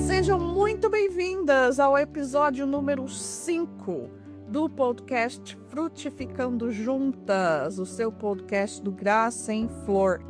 Sejam muito bem-vindas ao episódio número 5 do podcast Frutificando Juntas, o seu podcast do Graça em Flor.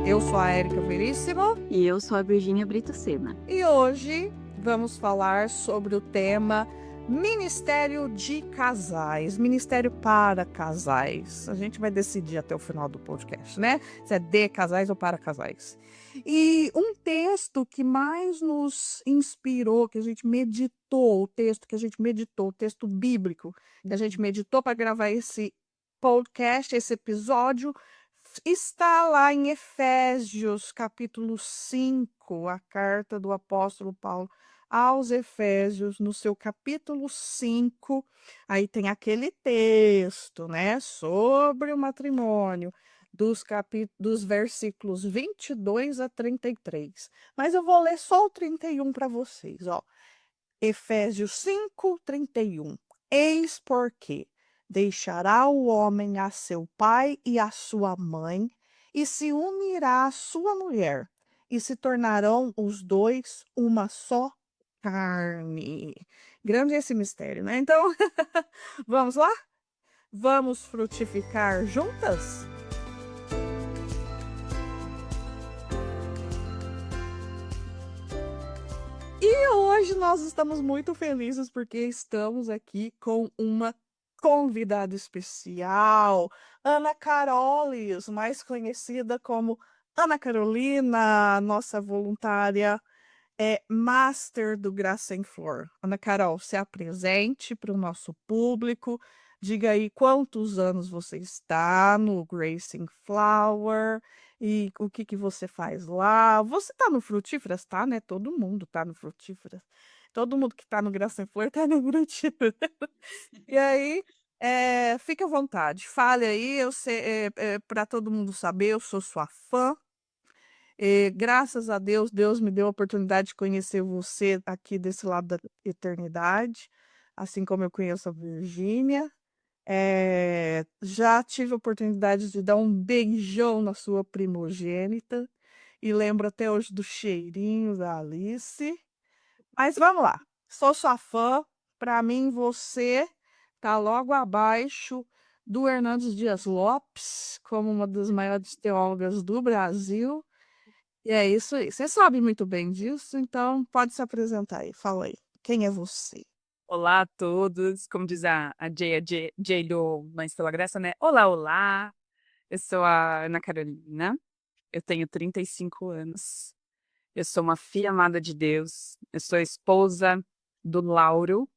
Eu sou a Érica Veríssimo. E eu sou a Virgínia Brito Sena. E hoje vamos falar sobre o tema Ministério de Casais, Ministério para Casais. A gente vai decidir até o final do podcast, né? Se é de casais ou para casais. E um texto que mais nos inspirou, que a gente meditou, o texto bíblico, que a gente meditou para gravar esse podcast, esse episódio, está lá em Efésios, capítulo 5, a carta do apóstolo Paulo aos Efésios, no seu capítulo 5, aí tem aquele texto, né, sobre o matrimônio, dos versículos 22 a 33. Mas eu vou ler só o 31 para vocês, ó. Efésios 5, 31. Eis porque deixará o homem a seu pai e a sua mãe, e se unirá à sua mulher, e se tornarão os dois uma só carne. Grande esse mistério, né? Então, vamos lá? Vamos frutificar juntas? E hoje nós estamos muito felizes porque estamos aqui com uma convidada especial, Ana Carolis, mais conhecida como Ana Carolina, nossa voluntária master do Graça em Flor. Ana Carol, se apresente para o nosso público, diga aí quantos anos você está no Grace in Flower e o que você faz lá. Você está no Frutíferas, tá, né? Todo mundo está no Frutíferas. Todo mundo que está no Graça em Flor está no Frutíferas. E aí, fique à vontade, fale aí, eu sei, para todo mundo saber, eu sou sua fã. Graças a Deus, Deus me deu a oportunidade de conhecer você aqui desse lado da eternidade, assim como eu conheço a Virgínia. Já tive a oportunidade de dar um beijão na sua primogênita e lembro até hoje do cheirinho da Alice. Mas vamos lá, sou sua fã. Para mim, você tá logo abaixo do Hernandes Dias Lopes, como uma das maiores teólogas do Brasil. E é isso aí. Você sabe muito bem disso, então pode se apresentar aí. Fala aí. Quem é você? Olá a todos, como diz a Jay do Mães pela Graça, né? Olá, olá! Eu sou a Ana Carolina, eu tenho 35 anos, eu sou uma filha amada de Deus, eu sou esposa do Lauro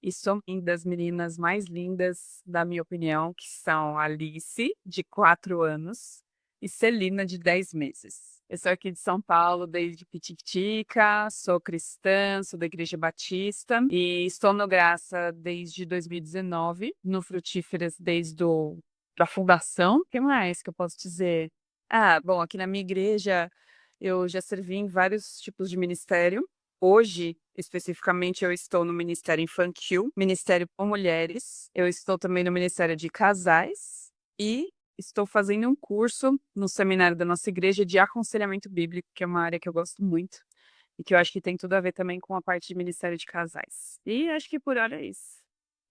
e sou uma das meninas mais lindas, da minha opinião, que são Alice, de 4 anos, e Celina, de 10 meses. Eu sou aqui de São Paulo desde Pititica, sou cristã, sou da Igreja Batista e estou no Graça desde 2019, no Frutíferas desde a fundação. O que mais que eu posso dizer? Bom, aqui na minha igreja eu já servi em vários tipos de ministério. Hoje, especificamente, eu estou no Ministério Infantil, Ministério com Mulheres. Eu estou também no Ministério de Casais e estou fazendo um curso no seminário da nossa igreja de aconselhamento bíblico, que é uma área que eu gosto muito e que eu acho que tem tudo a ver também com a parte de Ministério de Casais. E acho que por hora é isso.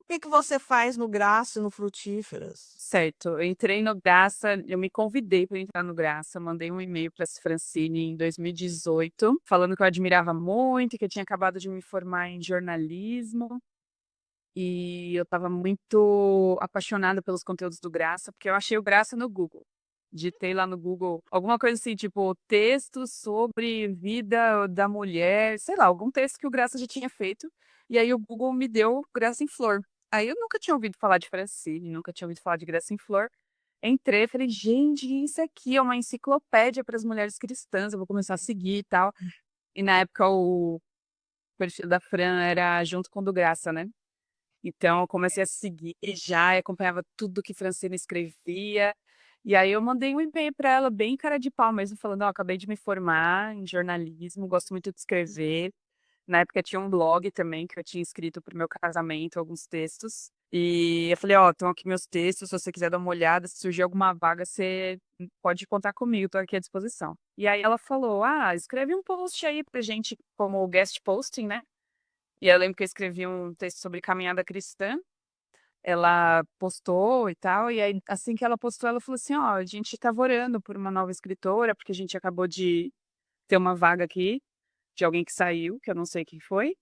O que você faz no Graça e no Frutíferas? Certo, eu entrei no Graça, eu me convidei para entrar no Graça, mandei um e-mail para a Francine em 2018, falando que eu admirava muito, que eu tinha acabado de me formar em jornalismo, e eu estava muito apaixonada pelos conteúdos do Graça, porque eu achei o Graça no Google. Digitei lá no Google alguma coisa assim, tipo, texto sobre vida da mulher, sei lá, algum texto que o Graça já tinha feito, e aí o Google me deu Graça em Flor. Aí eu nunca tinha ouvido falar de Francine, nunca tinha ouvido falar de Graça em Flor. Entrei, falei, gente, isso aqui é uma enciclopédia para as mulheres cristãs, eu vou começar a seguir e tal. E na época o perfil da Fran era junto com o do Graça, né? Então eu comecei a seguir já, e acompanhava tudo que Francine escrevia. E aí eu mandei um e-mail para ela, bem cara de pau mesmo, falando, ó, acabei de me formar em jornalismo, gosto muito de escrever. Na época tinha um blog também que eu tinha escrito para o meu casamento, alguns textos. E eu falei, ó, estão aqui meus textos, se você quiser dar uma olhada, se surgir alguma vaga, você pode contar comigo, tô aqui à disposição. E aí ela falou, escreve um post aí pra gente como guest posting, né? E eu lembro que eu escrevi um texto sobre caminhada cristã. Ela postou e tal, e aí assim que ela postou, ela falou assim, ó, a gente tava orando por uma nova escritora, porque a gente acabou de ter uma vaga aqui de alguém que saiu, que eu não sei quem foi.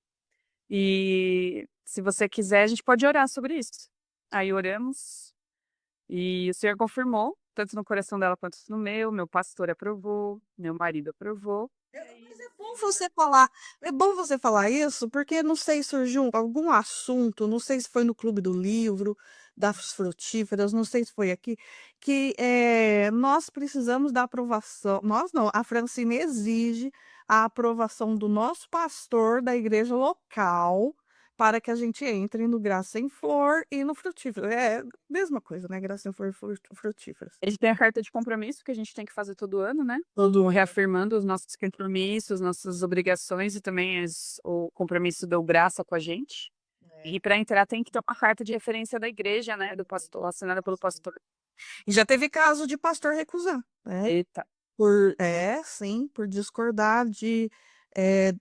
E se você quiser, a gente pode orar sobre isso. Aí oramos e o Senhor confirmou, tanto no coração dela quanto no meu pastor aprovou, meu marido aprovou. Mas é bom você falar isso, porque não sei, surgiu algum assunto, não sei se foi no Clube do Livro, das frutíferas, não sei se foi aqui, que nós precisamos da aprovação, nós não, a Francine exige a aprovação do nosso pastor da igreja local para que a gente entre no Graça em Flor e no Frutífero. É a mesma coisa, né? Graça em Flor e Frutíferas. A gente tem a carta de compromisso que a gente tem que fazer todo ano, né? Todo reafirmando os nossos compromissos, nossas obrigações e também o compromisso do graça com a gente. E para entrar tem que ter uma carta de referência da igreja, né? Do pastor, assinada pelo pastor. E já teve caso de pastor recusar, né? Eita. Sim, por discordar de eh,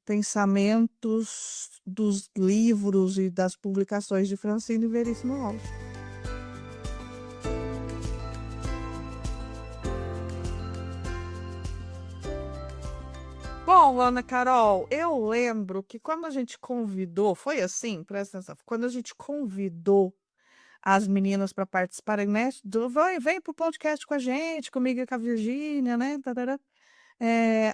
pensamentos dos livros e das publicações de Francine Veríssimo Alves. Bom, Ana Carol, eu lembro que quando a gente convidou, foi assim, presta atenção, quando a gente convidou as meninas para participarem, né? Vem pro podcast com a gente, comigo e com a Virgínia, né? Tarará.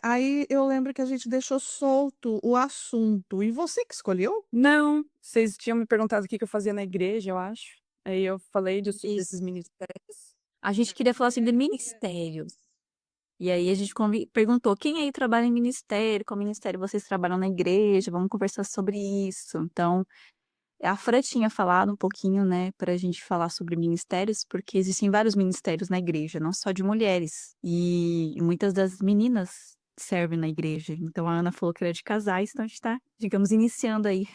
Aí eu lembro que a gente deixou solto o assunto. E você que escolheu? Não, vocês tinham me perguntado o que que eu fazia na igreja, eu acho. Aí eu falei desses Isso. ministérios. A gente queria falar assim de ministérios. E aí a gente perguntou, quem aí trabalha em ministério? Qual ministério vocês trabalham na igreja? Vamos conversar sobre isso. Então, a Fran tinha falado um pouquinho, né, pra gente falar sobre ministérios, porque existem vários ministérios na igreja, não só de mulheres. E muitas das meninas servem na igreja. Então a Ana falou que era de casais, então a gente tá, digamos, iniciando aí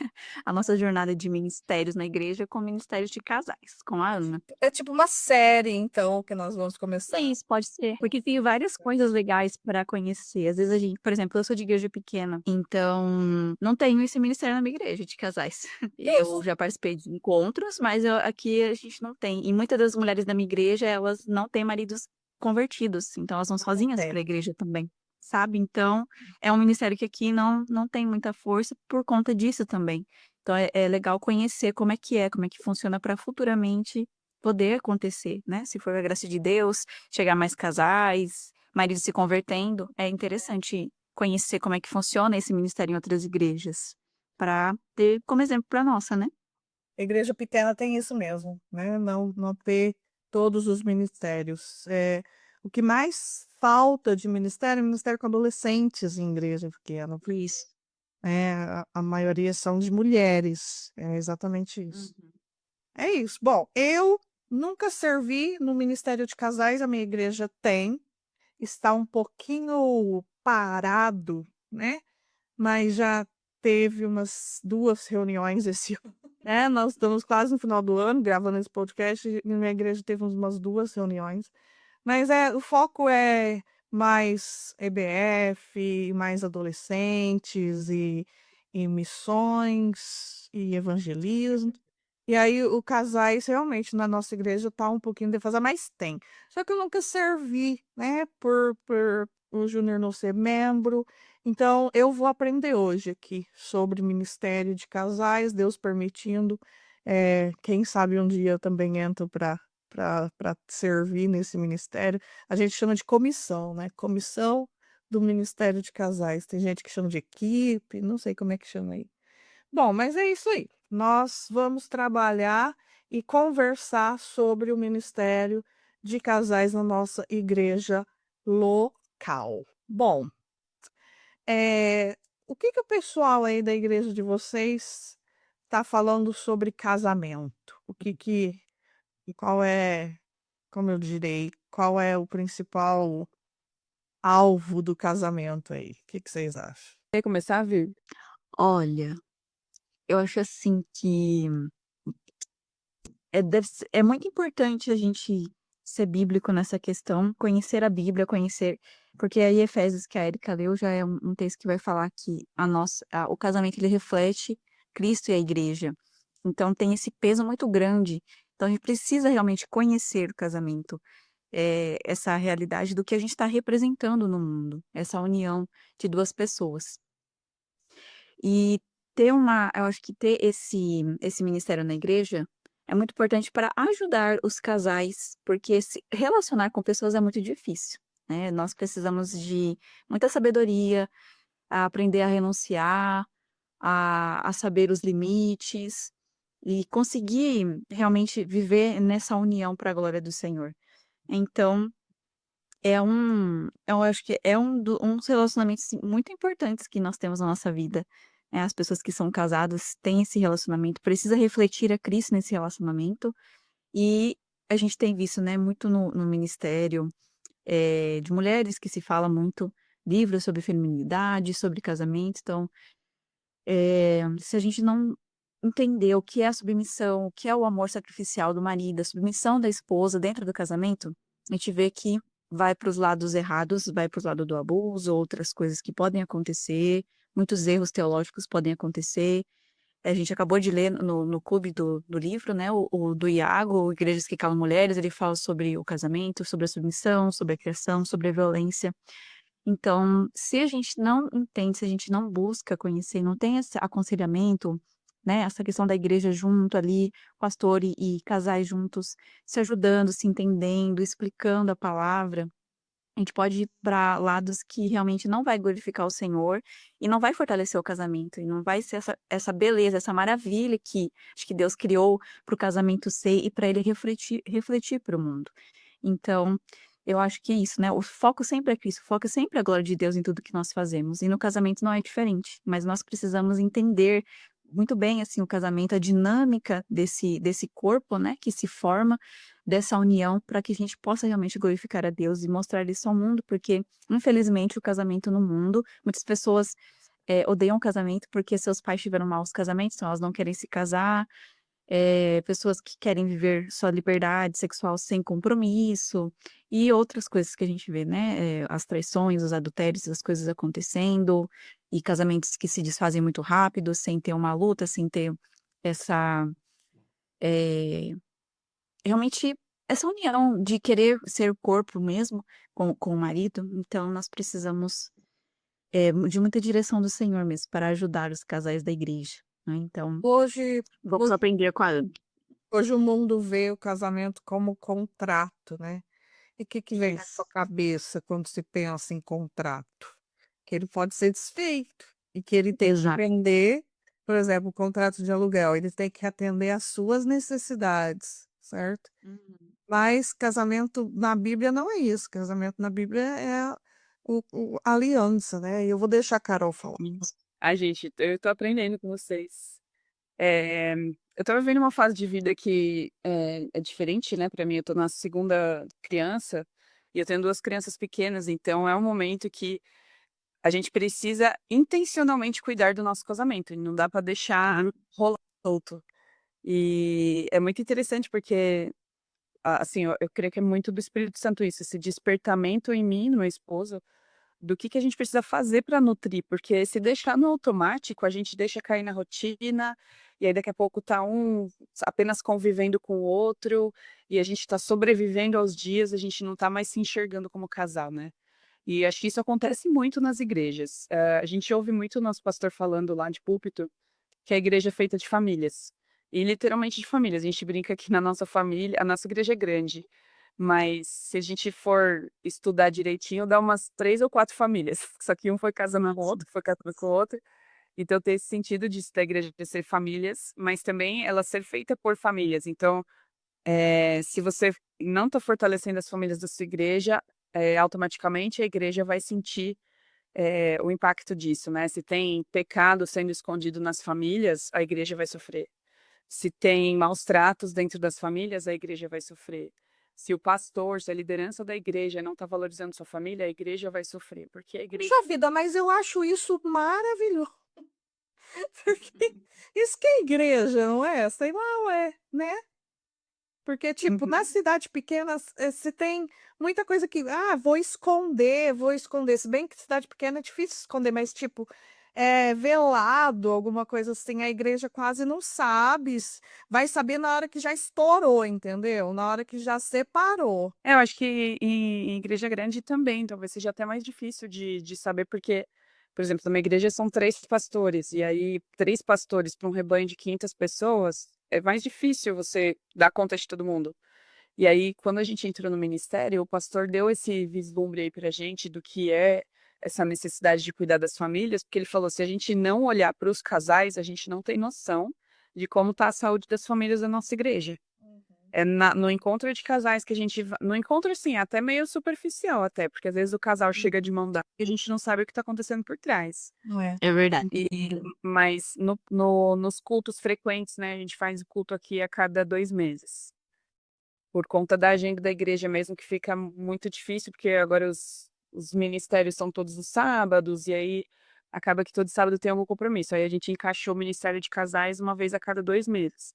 a nossa jornada de ministérios na igreja com ministérios de casais, com a Ana. É tipo uma série, então, que nós vamos começar. Sim, isso pode ser. Porque tem várias coisas legais para conhecer. Às vezes a gente, por exemplo, eu sou de igreja pequena, então não tenho esse ministério na minha igreja de casais. Eu já participei de encontros, mas aqui a gente não tem. E muitas das mulheres da minha igreja, elas não têm maridos convertidos, então elas vão sozinhas para a igreja também. Sabe? Então, é um ministério que aqui não tem muita força por conta disso também. Então, é legal conhecer como é que funciona para futuramente poder acontecer, né? Se for a graça de Deus, chegar mais casais, maridos se convertendo, é interessante conhecer como é que funciona esse ministério em outras igrejas, para ter como exemplo para nossa, né? A igreja pequena tem isso mesmo, né? Não ter todos os ministérios. O que mais falta de ministério é ministério com adolescentes em igreja pequena. Por isso. A maioria são de mulheres. É exatamente isso. Uhum. É isso. Bom, eu nunca servi no Ministério de Casais, a minha igreja tem. Está um pouquinho parado, né? Mas já teve umas 2 reuniões esse ano. Nós estamos quase no final do ano, gravando esse podcast, e minha igreja teve umas 2 reuniões. Mas o foco é mais EBF, mais adolescentes e missões e evangelismo. E aí o casais realmente na nossa igreja tá um pouquinho defasado, mas tem. Só que eu nunca servi, né, por o Júnior não ser membro. Então eu vou aprender hoje aqui sobre ministério de casais, Deus permitindo. Quem sabe um dia eu também entro para servir nesse ministério. A gente chama de comissão, né? Comissão do Ministério de Casais. Tem gente que chama de equipe, não sei como é que chama aí. Bom, mas é isso aí. Nós vamos trabalhar e conversar sobre o Ministério de Casais na nossa igreja local. Bom, o que o pessoal aí da igreja de vocês está falando sobre casamento? Qual é, como eu direi, qual é o principal alvo do casamento aí? O que vocês acham? Quer começar, Vir? Olha, eu acho assim que é muito importante a gente ser bíblico nessa questão, conhecer a Bíblia, conhecer. Porque aí, Efésios, que a Erika leu, já é um texto que vai falar que o casamento ele reflete Cristo e a igreja. Então, tem esse peso muito grande. Então, a gente precisa realmente conhecer o casamento, essa realidade do que a gente está representando no mundo, essa união de duas pessoas. E eu acho que ter esse ministério na igreja é muito importante para ajudar os casais, porque se relacionar com pessoas é muito difícil, né? Nós precisamos de muita sabedoria, a aprender a renunciar, a saber os limites e conseguir realmente viver nessa união para a glória do Senhor. Então, eu acho que é uns relacionamentos assim, muito importantes que nós temos na nossa vida. Né? As pessoas que são casadas têm esse relacionamento, precisa refletir a Cristo nesse relacionamento, e a gente tem visto, né, muito no ministério de mulheres que se fala muito livros sobre feminilidade, sobre casamento. Então, se a gente não entender o que é a submissão, o que é o amor sacrificial do marido, a submissão da esposa dentro do casamento, a gente vê que vai para os lados errados, vai para o lado do abuso, outras coisas que podem acontecer, muitos erros teológicos podem acontecer. A gente acabou de ler no clube do livro, né, o do Iago, Igrejas que Calam Mulheres, ele fala sobre o casamento, sobre a submissão, sobre a criação, sobre a violência. Então, se a gente não entende, se a gente não busca conhecer, não tem esse aconselhamento, né, essa questão da igreja junto ali, pastor e casais juntos, se ajudando, se entendendo, explicando a palavra, a gente pode ir para lados que realmente não vai glorificar o Senhor e não vai fortalecer o casamento, e não vai ser essa beleza, essa maravilha que acho que Deus criou para o casamento ser e para ele refletir para o mundo. Então, eu acho que é isso, né? O foco sempre é Cristo, o foco é sempre a glória de Deus em tudo que nós fazemos. E no casamento não é diferente, mas nós precisamos entender muito bem, assim, o casamento, a dinâmica desse corpo, né, que se forma, dessa união, para que a gente possa realmente glorificar a Deus e mostrar isso ao mundo, porque, infelizmente, o casamento no mundo, muitas pessoas odeiam o casamento porque seus pais tiveram maus casamentos, então elas não querem se casar, pessoas que querem viver sua liberdade sexual sem compromisso, e outras coisas que a gente vê, né? As traições, os adultérios, as coisas acontecendo, e casamentos que se desfazem muito rápido, sem ter uma luta, sem ter essa. eh, realmente, essa união de querer ser o corpo mesmo com o marido. Então, nós precisamos de muita direção do Senhor mesmo para ajudar os casais da igreja. Né? Então, Hoje, vamos aprender com a Ana. hoje o mundo vê o casamento como contrato, né? E o que vem na sua cabeça quando se pensa em contrato? Que ele pode ser desfeito e que ele tem que Exato. atender, por exemplo, o contrato de aluguel, ele tem que atender às suas necessidades, certo? Mas casamento na Bíblia não é isso. Casamento na Bíblia é a aliança, né? E eu vou deixar a Carol falar. Ai, gente, eu tô aprendendo com vocês. É, eu tô vivendo uma fase de vida que é diferente, né? Pra mim, eu tô na segunda criança e eu tenho duas crianças pequenas, então é um momento que a gente precisa intencionalmente cuidar do nosso casamento, e não dá pra deixar rolar solto. E é muito interessante porque, assim, eu creio que é muito do Espírito Santo isso, esse despertamento em mim, no meu esposo, do que a gente precisa fazer para nutrir, porque se deixar no automático, a gente deixa cair na rotina, e aí daqui a pouco tá um apenas convivendo com o outro, e a gente tá sobrevivendo aos dias, a gente não tá mais se enxergando como casal, né. E acho que isso acontece muito nas igrejas. A gente ouve muito o nosso pastor falando lá de púlpito, que a igreja é feita de famílias, e literalmente de famílias. A gente brinca que na nossa família a nossa igreja é grande, mas se a gente for estudar direitinho, dá umas 3 ou 4 famílias. Só que um foi casando com o outro, foi casando com o outro. Então tem esse sentido disso, da igreja de ser famílias, mas também ela ser feita por famílias. Então, se você não está fortalecendo as famílias da sua igreja, automaticamente a igreja vai sentir, o impacto disso, né. Se tem pecado sendo escondido nas famílias, a igreja vai sofrer. Se tem maus tratos dentro das famílias, a igreja vai sofrer. Se o pastor, se a liderança da igreja não está valorizando sua família, a igreja vai sofrer, porque a igreja... Puxa vida, mas eu acho isso maravilhoso. Porque isso que é igreja, não é? Sei lá, ué, né? Porque, tipo, na Uhum. cidade pequena, você tem muita coisa que, vou esconder. Se bem que cidade pequena é difícil esconder, mas, tipo, velado, alguma coisa assim, a igreja quase não sabe. Vai saber na hora que já estourou, entendeu? Na hora que já separou. Eu acho que em igreja grande também, talvez seja até mais difícil de saber, porque, por exemplo, numa igreja são 3 pastores, e aí 3 pastores para um rebanho de 500 pessoas, é mais difícil você dar conta de todo mundo. E aí, quando a gente entrou no ministério, o pastor deu esse vislumbre aí pra gente do que é essa necessidade de cuidar das famílias, porque ele falou: se a gente não olhar para os casais, a gente não tem noção de como está a saúde das famílias da nossa igreja. É no encontro de casais que a gente no encontro, assim, até meio superficial até, porque às vezes o casal chega de mão dada e a gente não sabe o que está acontecendo por trás. Não é? É verdade. Mas nos cultos frequentes, né, a gente faz o culto aqui a cada 2 meses. Por conta da agenda da igreja mesmo, que fica muito difícil, porque agora os ministérios são todos os sábados, e aí acaba que todo sábado tem algum compromisso. Aí a gente encaixou o ministério de casais uma vez a cada 2 meses.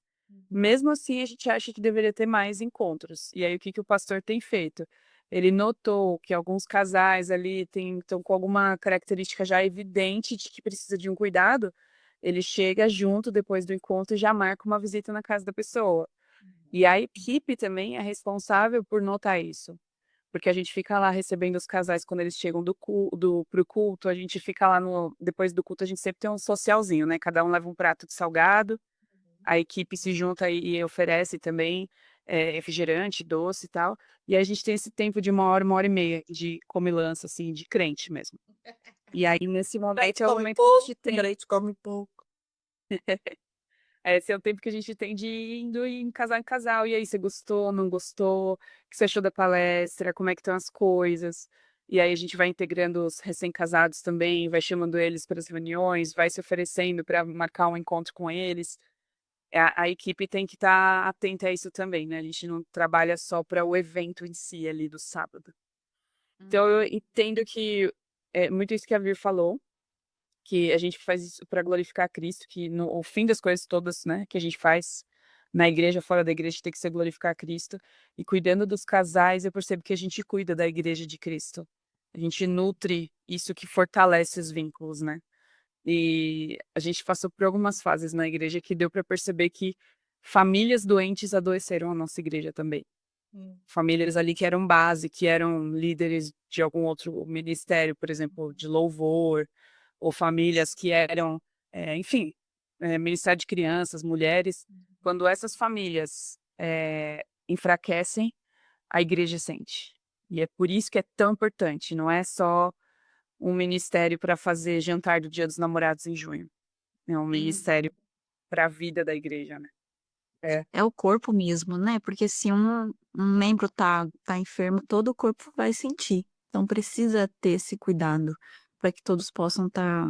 Mesmo assim, a gente acha que deveria ter mais encontros. E aí, o que que o pastor tem feito? Ele notou que alguns casais ali estão com alguma característica já evidente de que precisa de um cuidado. Ele chega junto depois do encontro e já marca uma visita na casa da pessoa. E a equipe também é responsável por notar isso. Porque a gente fica lá recebendo os casais quando eles chegam pro culto, a gente fica lá depois do culto, a gente sempre tem um socialzinho, né? Cada um leva um prato de salgado, a equipe se junta e oferece também refrigerante, doce e tal. E aí a gente tem esse tempo de 1 hora e meia de comilança, assim, de crente mesmo. E aí, nesse momento, é o momento que a gente tem. Crente come pouco. Esse é o tempo que a gente tem de ir indo em casal. E aí, você gostou, não gostou? O que você achou da palestra? Como é que estão as coisas? E aí a gente vai integrando os recém-casados também, vai chamando eles para as reuniões, vai se oferecendo para marcar um encontro com eles. A equipe tem que estar atenta a isso também, né? A gente não trabalha só para o evento em si ali do sábado. Então eu entendo que é muito isso que a Vir falou, que a gente faz isso para glorificar Cristo, que no fim das coisas todas, né, que a gente faz na igreja, fora da igreja, tem que ser glorificar Cristo. E cuidando dos casais, eu percebo que a gente cuida da igreja de Cristo. A gente nutre isso que fortalece os vínculos, né? E a gente passou por algumas fases na igreja que deu para perceber que famílias doentes adoeceram a nossa igreja também. Famílias ali que eram base, que eram líderes de algum outro ministério, por exemplo, de louvor, ou famílias que eram, enfim, ministério de crianças, mulheres. Quando essas famílias enfraquecem, a igreja sente. E é por isso que é tão importante, não é só um ministério para fazer jantar do Dia dos Namorados em junho. É um ministério para a vida da igreja, né? É o corpo mesmo, né? Porque se um membro tá enfermo, todo o corpo vai sentir. Então precisa ter esse cuidado para que todos possam estar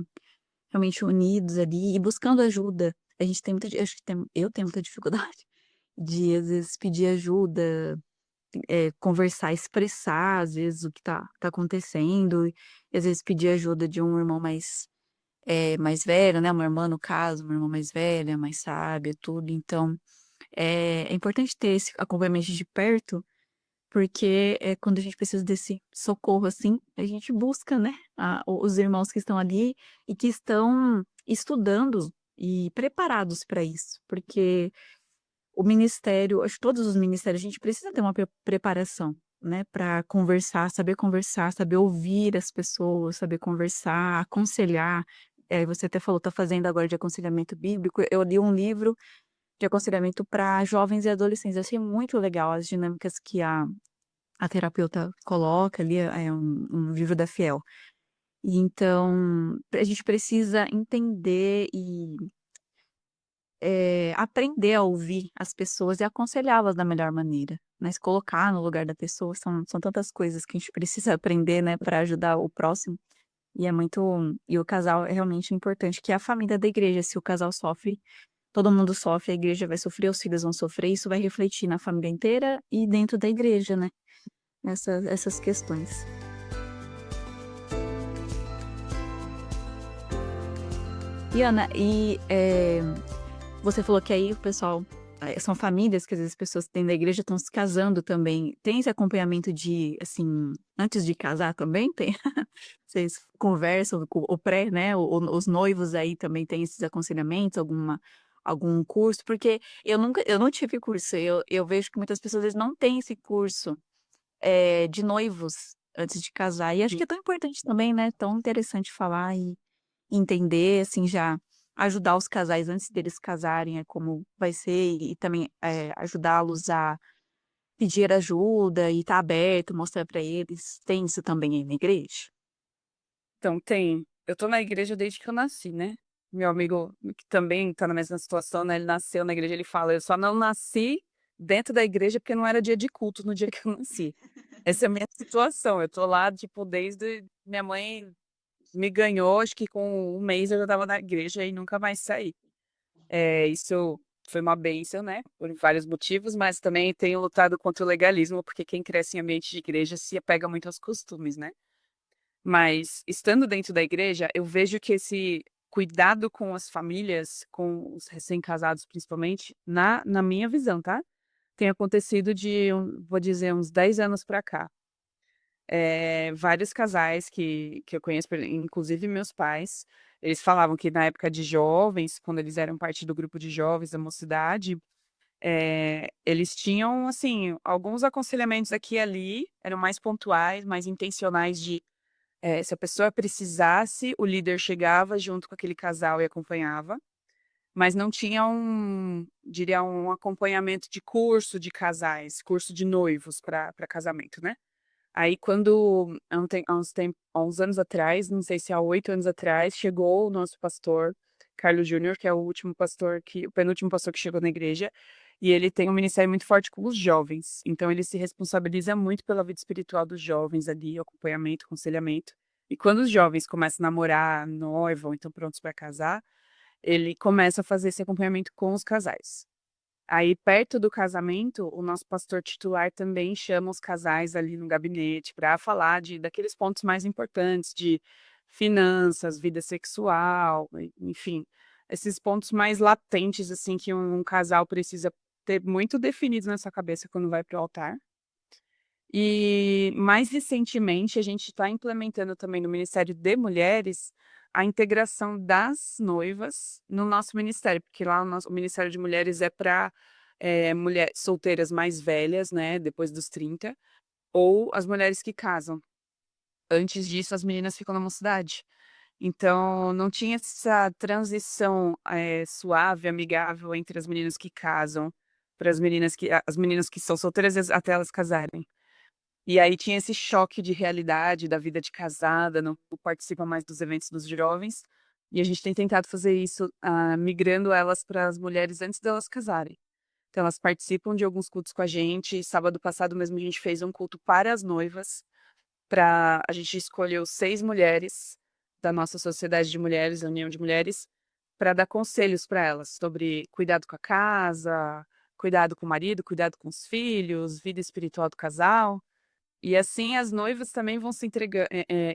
realmente unidos ali e buscando ajuda. A gente tem muita, acho que eu tenho muita dificuldade de às vezes pedir ajuda, conversar, expressar às vezes o que tá acontecendo, e às vezes pedir ajuda de um irmão mais velho, né? Uma irmã, no caso, uma irmã mais velha, mais sábia, tudo. Então, é importante ter esse acompanhamento de perto, porque quando a gente precisa desse socorro, assim, a gente busca, né? Os irmãos que estão ali e que estão estudando e preparados para isso, porque o ministério, acho que todos os ministérios, a gente precisa ter uma preparação, né, para conversar, saber ouvir as pessoas, saber conversar, aconselhar. Você até falou, tá fazendo agora de aconselhamento bíblico. Eu li um livro de aconselhamento para jovens e adolescentes. Achei muito legal as dinâmicas que a terapeuta coloca ali, é um livro da Fiel. E então, a gente precisa entender e aprender a ouvir as pessoas e aconselhá-las da melhor maneira, né? Se colocar no lugar da pessoa, são tantas coisas que a gente precisa aprender, né, para ajudar o próximo. E o casal é realmente importante, que é a família da igreja. Se o casal sofre, todo mundo sofre, a igreja vai sofrer, os filhos vão sofrer, isso vai refletir na família inteira e dentro da igreja, né? Essas questões. E Ana, você falou que aí o pessoal são famílias que às vezes as pessoas que têm da igreja estão se casando também. Tem esse acompanhamento de, assim, antes de casar também tem? Vocês conversam com o pré, né? Os noivos aí também têm esses aconselhamentos, algum curso? Porque eu não tive curso. Eu vejo que muitas pessoas às vezes não têm esse curso de noivos antes de casar. E acho que é tão importante também, né? Tão interessante falar e entender, assim, já ajudar os casais antes deles casarem, como vai ser, e também ajudá-los a pedir ajuda e estar aberto, mostrar para eles. Tem isso também aí na igreja? Então, tem. Eu tô na igreja desde que eu nasci, né? Meu amigo, que também tá na mesma situação, né? Ele nasceu na igreja, ele fala: eu só não nasci dentro da igreja porque não era dia de culto no dia que eu nasci. Essa é a minha situação. Eu tô lá, tipo, desde minha mãe me ganhou, acho que com um mês eu já tava na igreja e nunca mais saí. Isso foi uma bênção, né? Por vários motivos, mas também tenho lutado contra o legalismo, porque quem cresce em ambiente de igreja se apega muito aos costumes, né? Mas estando dentro da igreja, eu vejo que esse cuidado com as famílias, com os recém-casados principalmente, na minha visão, tá? Tem acontecido vou dizer, uns 10 anos pra cá. Vários casais que eu conheço, inclusive meus pais, eles falavam que na época de jovens, quando eles eram parte do grupo de jovens da mocidade, eles tinham, assim, alguns aconselhamentos aqui e ali, eram mais pontuais, mais intencionais se a pessoa precisasse, o líder chegava junto com aquele casal e acompanhava, mas não tinha diria, um acompanhamento de curso de casais, curso de noivos para casamento, né? Aí quando, há uns anos atrás, não sei se há 8 anos atrás, chegou o nosso pastor, Carlos Júnior, que é o penúltimo pastor que chegou na igreja, e ele tem um ministério muito forte com os jovens. Então ele se responsabiliza muito pela vida espiritual dos jovens ali, acompanhamento, aconselhamento. E quando os jovens começam a namorar, noivam, então prontos para casar, ele começa a fazer esse acompanhamento com os casais. Aí, perto do casamento, o nosso pastor titular também chama os casais ali no gabinete para falar daqueles pontos mais importantes de finanças, vida sexual, enfim, esses pontos mais latentes, assim, que um casal precisa ter muito definidos na sua cabeça quando vai para o altar. E mais recentemente, a gente está implementando também no Ministério de Mulheres a integração das noivas no nosso ministério, porque lá o Ministério de Mulheres é para mulheres solteiras mais velhas, né, depois dos 30, ou as mulheres que casam. Antes disso, as meninas ficam na mocidade. Então, não tinha essa transição suave, amigável entre as meninas que casam para as meninas que são solteiras até elas casarem. E aí tinha esse choque de realidade da vida de casada, não participa mais dos eventos dos jovens, e a gente tem tentado fazer isso, migrando elas para as mulheres antes delas casarem. Então elas participam de alguns cultos com a gente, sábado passado mesmo a gente fez um culto para as noivas, a gente escolheu 6 mulheres da nossa sociedade de mulheres, a União de Mulheres, para dar conselhos para elas sobre cuidado com a casa, cuidado com o marido, cuidado com os filhos, vida espiritual do casal. E assim as noivas também vão se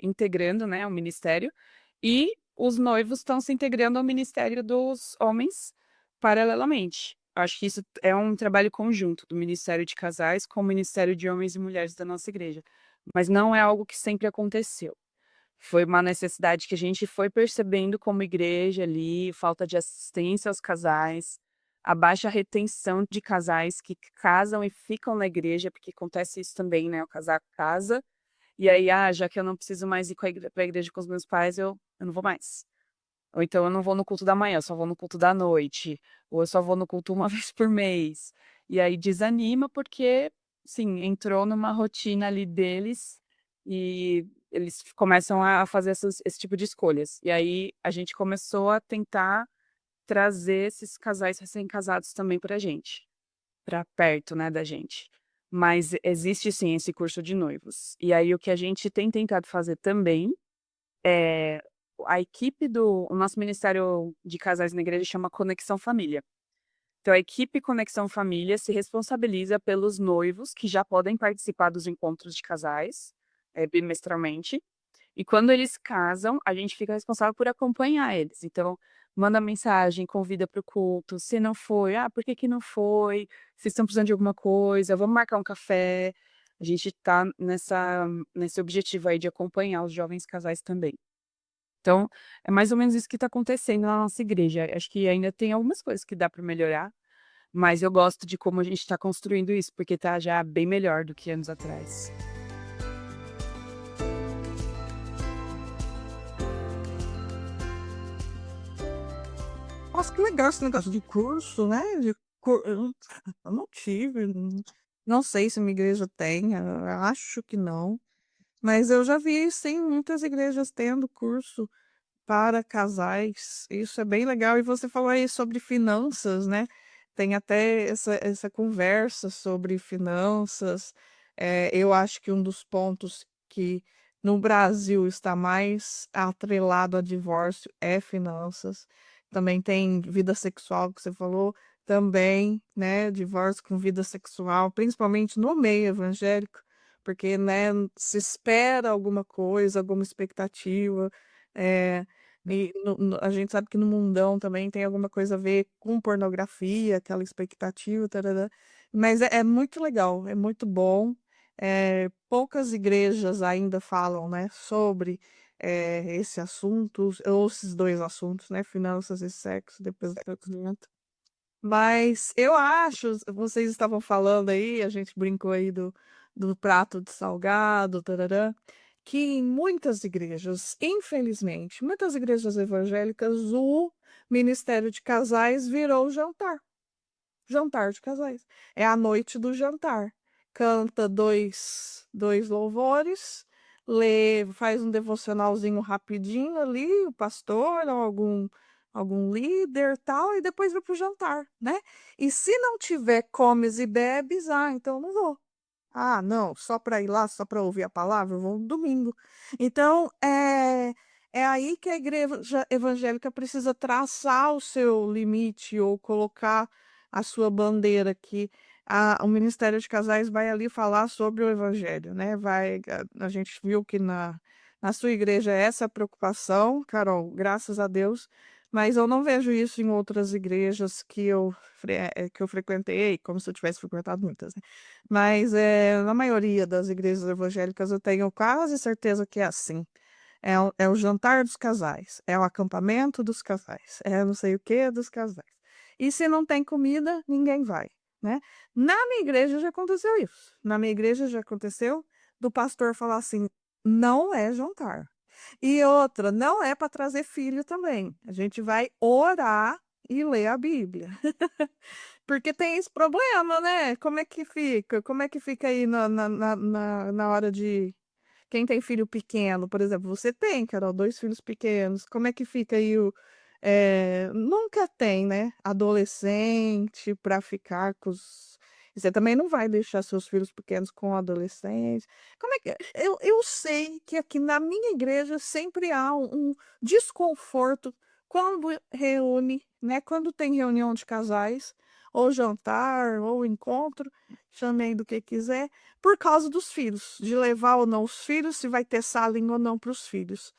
integrando, né, ao ministério, e os noivos estão se integrando ao ministério dos homens paralelamente. Acho que isso é um trabalho conjunto do Ministério de Casais com o Ministério de Homens e Mulheres da nossa igreja, mas não é algo que sempre aconteceu. Foi uma necessidade que a gente foi percebendo como igreja ali, falta de assistência aos casais, a baixa retenção de casais que casam e ficam na igreja, porque acontece isso também, né? O casal casa, e aí, já que eu não preciso mais ir pra igreja com os meus pais, eu não vou mais. Ou então eu não vou no culto da manhã, eu só vou no culto da noite, ou eu só vou no culto uma vez por mês. E aí desanima porque, sim, entrou numa rotina ali deles e eles começam a fazer esse tipo de escolhas. E aí a gente começou a tentar trazer esses casais recém-casados também pra gente, pra perto, né, da gente. Mas existe sim esse curso de noivos. E aí o que a gente tem tentado fazer também é o nosso ministério de casais na igreja chama Conexão Família. Então, a equipe Conexão Família se responsabiliza pelos noivos que já podem participar dos encontros de casais, bimestralmente. E quando eles casam, a gente fica responsável por acompanhar eles. Então, manda mensagem, convida para o culto. Se não foi, por que que não foi? Vocês estão precisando de alguma coisa? Vamos marcar um café. A gente tá nesse objetivo aí de acompanhar os jovens casais também. Então, é mais ou menos isso que está acontecendo na nossa igreja. Acho que ainda tem algumas coisas que dá para melhorar, mas eu gosto de como a gente está construindo isso, porque tá já bem melhor do que anos atrás. Nossa, que legal esse negócio de curso, né? Eu não tive, não sei se minha igreja tem, eu acho que não. Mas eu já vi, sim, muitas igrejas tendo curso para casais. Isso é bem legal. E você falou aí sobre finanças, né? Tem até essa conversa sobre finanças. Eu acho que um dos pontos que no Brasil está mais atrelado a divórcio é finanças. Também tem vida sexual, que você falou, também, né? Divórcio com vida sexual, principalmente no meio evangélico, porque, né, se espera alguma coisa, alguma expectativa. É, e a gente sabe que no mundão também tem alguma coisa a ver com pornografia, aquela expectativa, tarará. Mas é muito legal, é muito bom. Poucas igrejas ainda falam, né, sobre esse assunto, ou esses dois assuntos, né, finanças e sexo, depois do casamento. Mas eu acho, vocês estavam falando aí, a gente brincou aí do prato de salgado, tarará, que em muitas igrejas, infelizmente, muitas igrejas evangélicas, o ministério de casais virou jantar de casais. É a noite do jantar. Canta dois louvores, faz um devocionalzinho rapidinho ali, o pastor ou algum líder tal, e depois vai pro jantar, né? E se não tiver comes e bebes, então não vou. Ah, não, só para ir lá, só para ouvir a palavra, eu vou no domingo. Então, é aí que a igreja evangélica precisa traçar o seu limite ou colocar a sua bandeira, que o Ministério de Casais vai ali falar sobre o evangelho, né? A gente viu que na sua igreja é essa a preocupação, Carol, graças a Deus, mas eu não vejo isso em outras igrejas que eu frequentei, como se eu tivesse frequentado muitas, né? Mas na maioria das igrejas evangélicas eu tenho quase certeza que é assim. É o jantar dos casais, é o acampamento dos casais, é não sei o que dos casais. E se não tem comida, ninguém vai, né? Na minha igreja já aconteceu isso. Na minha igreja já aconteceu do pastor falar assim: não é jantar. E outra, não é para trazer filho também. A gente vai orar e ler a Bíblia. Porque tem esse problema, né? Como é que fica? Como é que fica aí na hora de. Quem tem filho pequeno, por exemplo, você tem, Carol, dois filhos pequenos. Como é que fica aí nunca tem, né? Adolescente para ficar com os. Você também não vai deixar seus filhos pequenos com adolescentes. Como é que. Eu sei que aqui na minha igreja sempre há um desconforto quando reúne, né? Quando tem reunião de casais, ou jantar, ou encontro, chamei do que quiser, por causa dos filhos, de levar ou não os filhos, se vai ter salinho ou não para os filhos.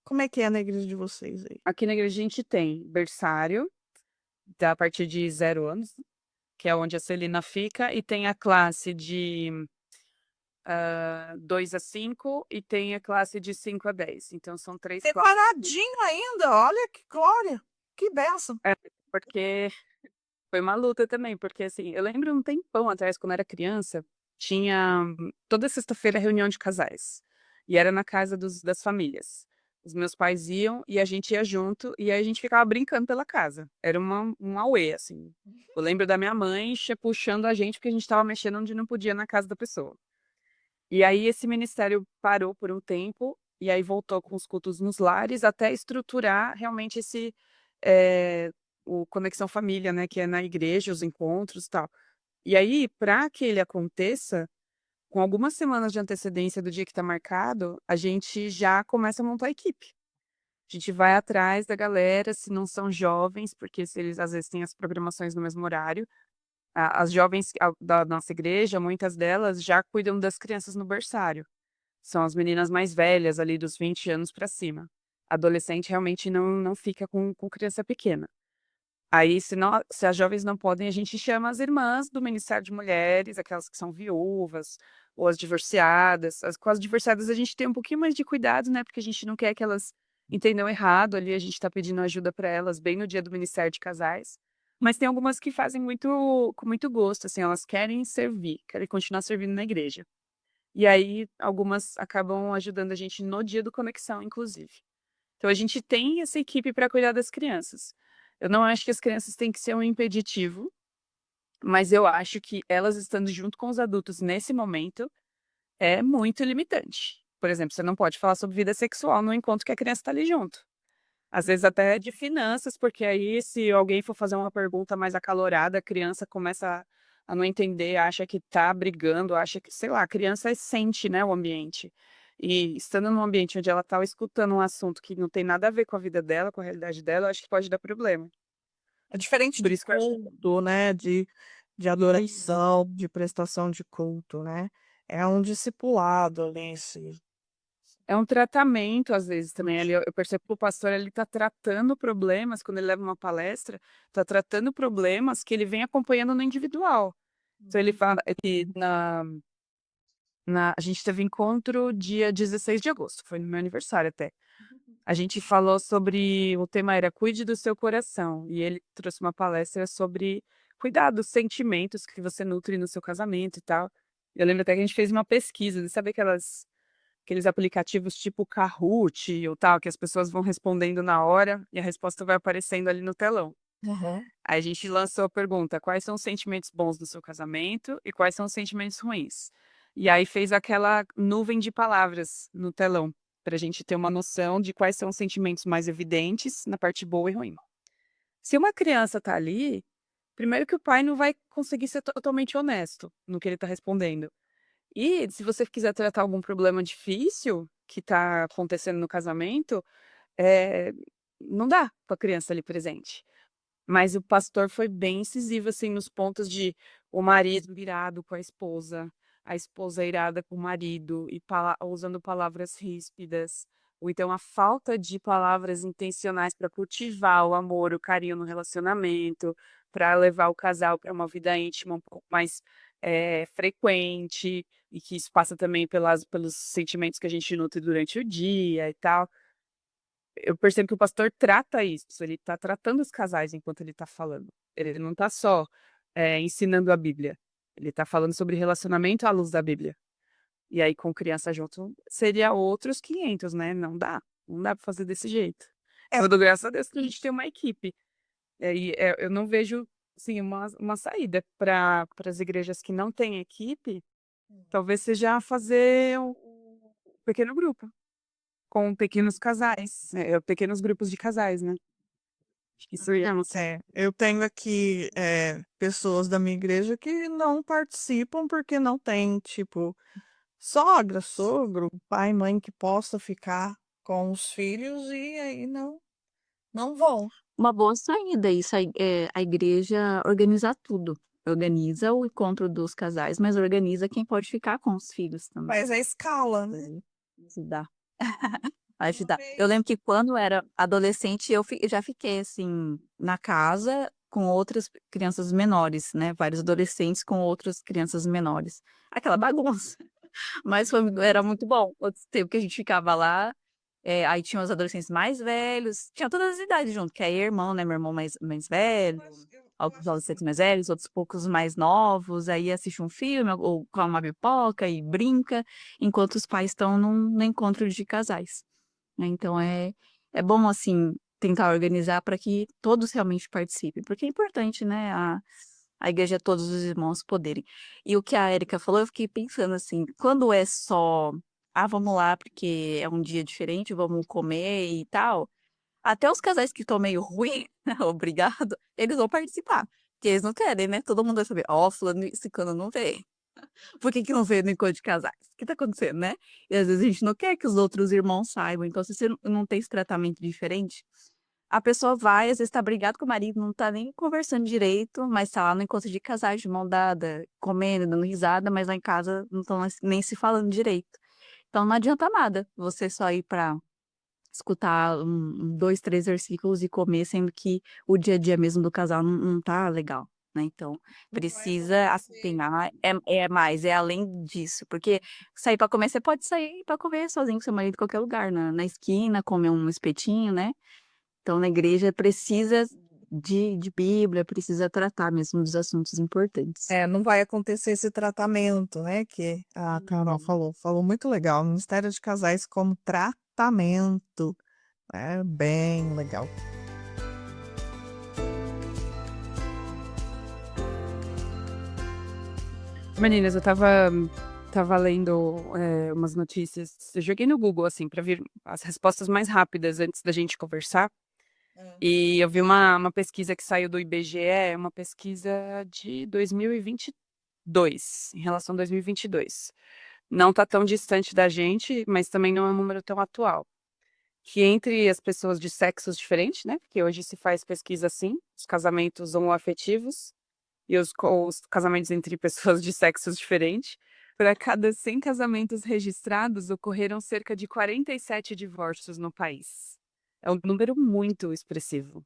Como é que é na igreja de vocês aí? Aqui na igreja a gente tem berçário, a partir de 0 anos, que é onde a Celina fica, e tem a classe de 2 a 5 e tem a classe de 5 a 10. Então são 3 classes. Separadinho ainda, olha que glória, que bênção. Porque foi uma luta também, porque assim, eu lembro um tempão atrás, quando eu era criança, tinha toda sexta-feira reunião de casais. E era na casa das famílias. Os meus pais iam e a gente ia junto, e aí a gente ficava brincando pela casa. Era um auê, assim. Eu lembro da minha mãe puxando a gente porque a gente estava mexendo onde não podia na casa da pessoa. E aí esse ministério parou por um tempo, e aí voltou com os cultos nos lares, até estruturar realmente o Conexão Família, né, que é na igreja, os encontros e tal. E aí, para que ele aconteça, com algumas semanas de antecedência do dia que está marcado, a gente já começa a montar a equipe. A gente vai atrás da galera, se não são jovens, porque se eles às vezes têm as programações no mesmo horário. As jovens da nossa igreja, muitas delas já cuidam das crianças no berçário. São as meninas mais velhas, ali dos 20 anos para cima. Adolescente realmente não fica com criança pequena. Aí, se as jovens não podem, a gente chama as irmãs do Ministério de Mulheres, aquelas que são viúvas, ou as divorciadas. Com as divorciadas a gente tem um pouquinho mais de cuidado, né? Porque a gente não quer que elas entendam errado ali, a gente está pedindo ajuda para elas bem no dia do Ministério de Casais. Mas tem algumas que fazem com muito gosto, assim, elas querem servir, querem continuar servindo na igreja. E aí, algumas acabam ajudando a gente no dia do Conexão, inclusive. Então, a gente tem essa equipe para cuidar das crianças. Eu não acho que as crianças têm que ser um impeditivo, mas eu acho que elas estando junto com os adultos nesse momento é muito limitante. Por exemplo, você não pode falar sobre vida sexual no encontro que a criança está ali junto. Às vezes até de finanças, porque aí se alguém for fazer uma pergunta mais acalorada, a criança começa a não entender, acha que tá brigando, acha que, sei lá, a criança sente, né, o ambiente. E estando num ambiente onde ela tá escutando um assunto que não tem nada a ver com a vida dela, com a realidade dela, eu acho que pode dar problema. É diferente Por de isso que eu acho. culto, né? De adoração, de prestação de culto, né? É um discipulado ali, É um tratamento, às vezes, também. Ali, eu percebo que o pastor ele está tratando problemas, quando ele leva uma palestra, está tratando problemas que ele vem acompanhando no individual. Então, ele fala que a gente teve encontro dia 16 de agosto, foi no meu aniversário até. A gente falou sobre, o tema era Cuide do seu coração, e ele trouxe uma palestra sobre cuidar dos sentimentos que você nutre no seu casamento e tal. Eu lembro até que a gente fez uma pesquisa, sabe aqueles aplicativos tipo Kahoot ou tal, que as pessoas vão respondendo na hora e a resposta vai aparecendo ali no telão. Aham. Aí a gente lançou a pergunta: quais são os sentimentos bons do seu casamento e quais são os sentimentos ruins? E aí fez aquela nuvem de palavras no telão, para a gente ter uma noção de quais são os sentimentos mais evidentes na parte boa e ruim. Se uma criança tá ali, primeiro que o pai não vai conseguir ser totalmente honesto no que ele está respondendo. E se você quiser tratar algum problema difícil que está acontecendo no casamento, eh, não dá para a criança ali presente. Mas o pastor foi bem incisivo, assim, nos pontos de o marido irado com a esposa irada com o marido e usando palavras ríspidas, ou então a falta de palavras intencionais para cultivar o amor, o carinho no relacionamento, para levar o casal para uma vida íntima um pouco mais frequente, e que isso passa também pelos sentimentos que a gente nutre durante o dia e tal. Eu percebo que o pastor trata isso, ele está tratando os casais enquanto ele está falando. Ele não está só, ensinando a Bíblia, ele está falando sobre relacionamento à luz da Bíblia. E aí com criança junto seria outros 500, né, não dá para fazer desse jeito. Eu dou graças a Deus que a gente tem uma equipe, eu não vejo, assim, uma saída para as igrejas que não têm equipe, talvez seja fazer um pequeno grupo. Com pequenos casais, pequenos grupos de casais, né. Acho que isso ia eu tenho aqui pessoas da minha igreja que não participam porque não tem, tipo, sogra, sogro, pai, mãe que possa ficar com os filhos e aí não vão. Uma boa saída isso, a igreja organizar tudo. Organiza o encontro dos casais, mas organiza quem pode ficar com os filhos também. Mas é escala, né? Ajudar. Uma Ajudar. Eu vez. lembro que quando era adolescente, eu já fiquei, assim, na casa com outras crianças menores, né? Vários adolescentes com outras crianças menores. Aquela bagunça. Mas era muito bom. O tempo que a gente ficava lá, aí tinha os adolescentes mais velhos, tinha todas as idades junto, que aí é irmão, né? Meu irmão mais velho, alguns adolescentes mais velhos, outros poucos mais novos, aí assiste um filme ou come uma pipoca e brinca, enquanto os pais estão no encontro de casais, né? Então é bom, assim, tentar organizar para que todos realmente participem, porque é importante, né? A igreja, todos os irmãos poderem. E o que a Erika falou, eu fiquei pensando assim, quando é só, vamos lá, porque é um dia diferente, vamos comer e tal, até os casais que estão meio ruim, obrigado, eles vão participar. Porque eles não querem, né? Todo mundo vai saber, fulano e ciclano não vem. Por que não veio no encontro de casais? O que tá acontecendo, né? E às vezes a gente não quer que os outros irmãos saibam. Então, se você não tem esse tratamento diferente, a pessoa vai, às vezes tá brigado com o marido, não tá nem conversando direito, mas tá lá no encontro de casais, de mão dada, comendo, dando risada, mas lá em casa não estão nem se falando direito. Então não adianta nada você só ir pra escutar 2, 3 versículos e comer, sendo que o dia a dia mesmo do casal não tá legal, né? Então, Não vai precisa acontecer. apenar, é mais, é além disso, porque sair pra comer, você pode sair pra comer sozinho com seu marido em qualquer lugar, na esquina, comer um espetinho, né? Então, na igreja precisa de Bíblia, precisa tratar mesmo dos assuntos importantes. Não vai acontecer esse tratamento, né? Que a Carol Uhum. falou muito legal. Ministério de Casais como tratamento. É bem legal. Meninas, tava lendo umas notícias. Eu joguei no Google, assim, para ver as respostas mais rápidas antes da gente conversar. E eu vi uma pesquisa que saiu do IBGE, uma pesquisa de 2022, em relação a 2022. Não tá tão distante da gente, mas também não é um número tão atual. Que entre as pessoas de sexos diferentes, né? Porque hoje se faz pesquisa assim, os casamentos homoafetivos e os casamentos entre pessoas de sexos diferentes. Para cada 100 casamentos registrados, ocorreram cerca de 47 divórcios no país. É um número muito expressivo.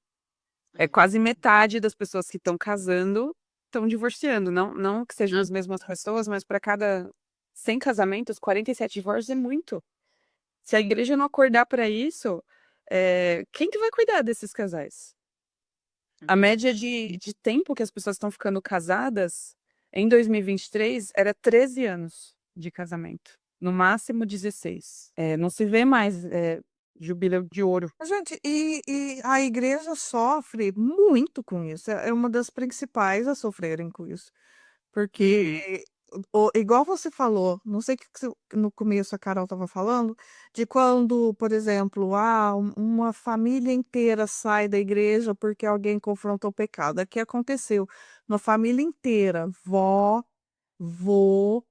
É quase metade das pessoas que estão casando estão divorciando. Não que sejam as mesmas pessoas, mas para cada 100 casamentos, 47 divórcios é muito. Se a igreja não acordar para isso, quem que vai cuidar desses casais? A média de tempo que as pessoas estão ficando casadas em 2023 era 13 anos de casamento. No máximo 16. Não se vê mais jubileu de ouro. Gente, e a igreja sofre muito com isso. É uma das principais a sofrerem com isso. Porque, igual você falou, não sei o que no começo a Carol estava falando, de quando, por exemplo, uma família inteira sai da igreja porque alguém confrontou o pecado. Aqui aconteceu. Uma família inteira, vó, vô,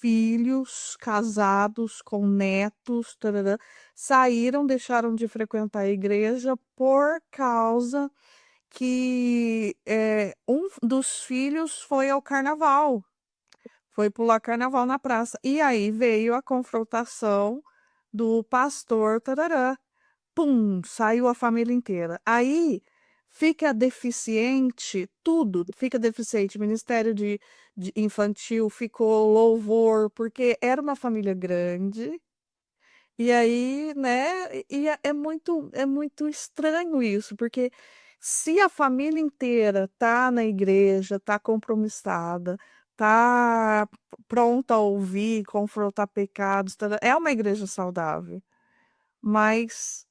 filhos casados com netos, tarará, saíram, deixaram de frequentar a igreja por causa que um dos filhos foi ao carnaval, foi pular carnaval na praça. E aí veio a confrontação do pastor, tarará, pum, saiu a família inteira. Aí fica deficiente tudo, fica deficiente. Ministério de Infantil ficou louvor, porque era uma família grande. E aí, né, é muito estranho isso, porque se a família inteira tá na igreja, tá compromissada, tá pronta a ouvir, confrontar pecados, é uma igreja saudável. Mas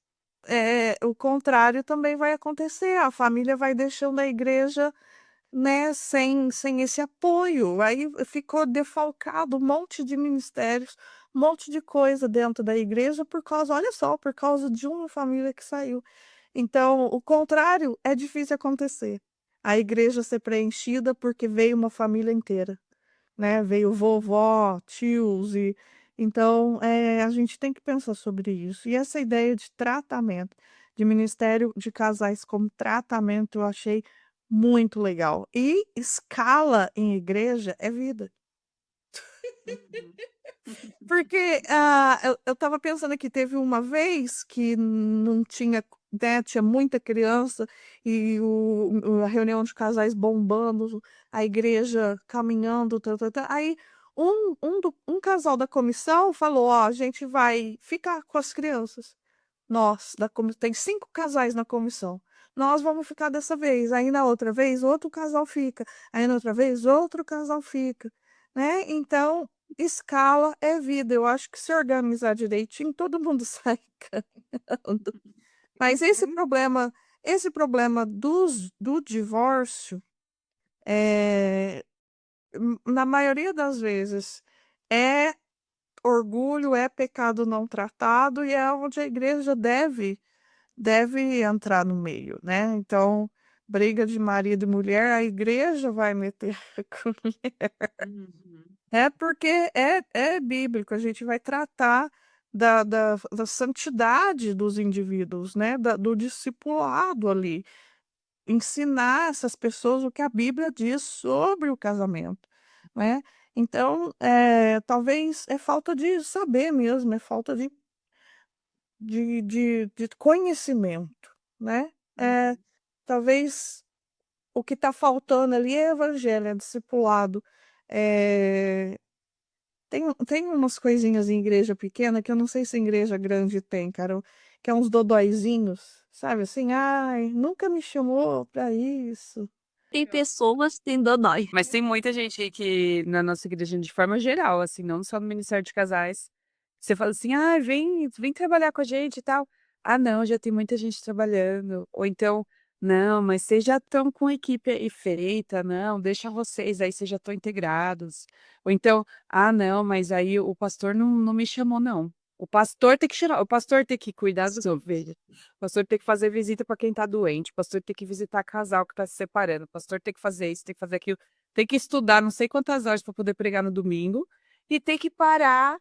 o contrário também vai acontecer. A família vai deixando a igreja, né, sem esse apoio. Aí ficou defalcado um monte de ministérios, um monte de coisa dentro da igreja por causa, olha só, por causa de uma família que saiu. Então, o contrário é difícil acontecer. A igreja ser preenchida porque veio uma família inteira, né? Veio vovó, tios e então a gente tem que pensar sobre isso. E essa ideia de tratamento, de ministério de casais como tratamento, eu achei muito legal. E escala em igreja é vida. Uhum. Porque eu estava pensando aqui, teve uma vez que não tinha, né, tinha muita criança e a reunião de casais bombando, a igreja caminhando, tá, tá, tá. Aí um casal da comissão falou, ó, a gente vai ficar com as crianças. Nós, tem 5 casais na comissão. Nós vamos ficar dessa vez. Aí na outra vez, outro casal fica. Aí na outra vez, outro casal fica. Né? Então, escala é vida. Eu acho que se organizar direitinho, todo mundo sai ganhando. Mas esse problema do divórcio, é, na maioria das vezes, é orgulho, é pecado não tratado e é onde a igreja deve entrar no meio, né? Então, briga de marido e mulher, a igreja vai meter a colher. Uhum. É porque é bíblico, a gente vai tratar da santidade dos indivíduos, né? Do discipulado ali, ensinar essas pessoas o que a Bíblia diz sobre o casamento, né? Então, talvez é falta de saber mesmo, é falta de conhecimento, né? Talvez o que está faltando ali é evangelho, é discipulado. É, tem umas coisinhas em igreja pequena que eu não sei se em igreja grande tem, cara, que é uns dodóizinhos, sabe assim? Ai, nunca me chamou para isso. Tem pessoas que têm dodói. Mas tem muita gente aí que, na nossa igreja, de forma geral, assim, não só no Ministério de Casais, você fala assim, ah, vem trabalhar com a gente e tal. Ah, não, já tem muita gente trabalhando. Ou então, não, mas vocês já estão com a equipe aí feita, não, deixa vocês, aí vocês já estão integrados. Ou então, ah, não, mas aí o pastor não me chamou, não. O pastor tem que chamar, o pastor tem que cuidar das ovelhas. O pastor tem que fazer visita para quem tá doente. O pastor tem que visitar casal que tá se separando. O pastor tem que fazer isso, tem que fazer aquilo. Tem que estudar não sei quantas horas para poder pregar no domingo. E tem que parar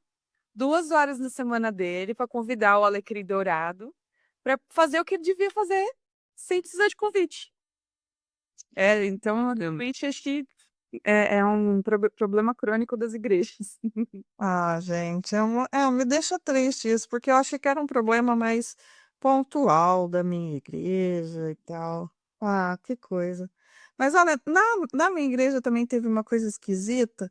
2 horas na semana dele para convidar o alecrim dourado para fazer o que ele devia fazer sem precisar de convite. Então, realmente, acho que é um problema crônico das igrejas. Ah, gente, me deixa triste isso, porque eu achei que era um problema mais pontual da minha igreja e tal. Ah, que coisa. Mas olha, na minha igreja também teve uma coisa esquisita,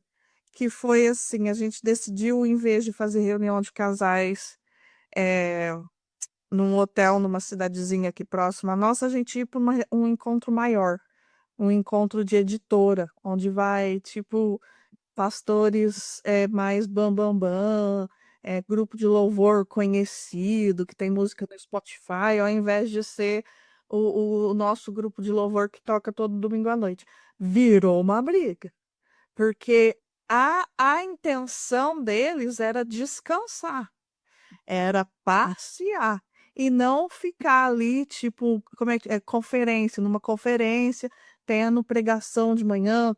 que foi assim, a gente decidiu, em vez de fazer reunião de casais é, num hotel, numa cidadezinha aqui próxima nossa, a gente ia para um encontro maior, um encontro de editora, onde vai, tipo, pastores mais bam, grupo de louvor conhecido, que tem música no Spotify, ao invés de ser o nosso grupo de louvor que toca todo domingo à noite. Virou uma briga, porque a intenção deles era descansar, era passear. E não ficar ali, tipo, como é que é, conferência, numa conferência, tendo pregação de manhã,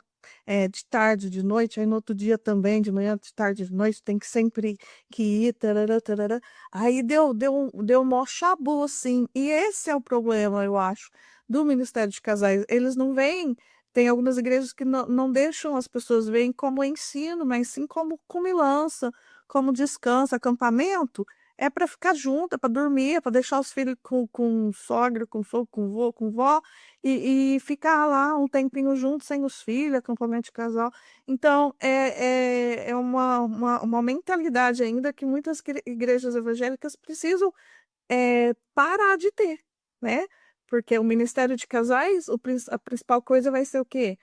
de tarde, de noite, aí no outro dia também, de manhã, de tarde, de noite, tem que sempre que ir, tarará, tarará. Aí deu um mó chabu, assim. E esse é o problema, eu acho, do Ministério de Casais. Eles não veem, tem algumas igrejas que não deixam as pessoas verem como ensino, mas sim como comilança, como descanso, acampamento. É para ficar junto, é para dormir, é para deixar os filhos com sogra, com sogro, com vô, com vó, e ficar lá um tempinho junto, sem os filhos, acampamento de casal. Então, é uma mentalidade ainda que muitas igrejas evangélicas precisam parar de ter, né? Porque o ministério de casais, a principal coisa vai ser o quê?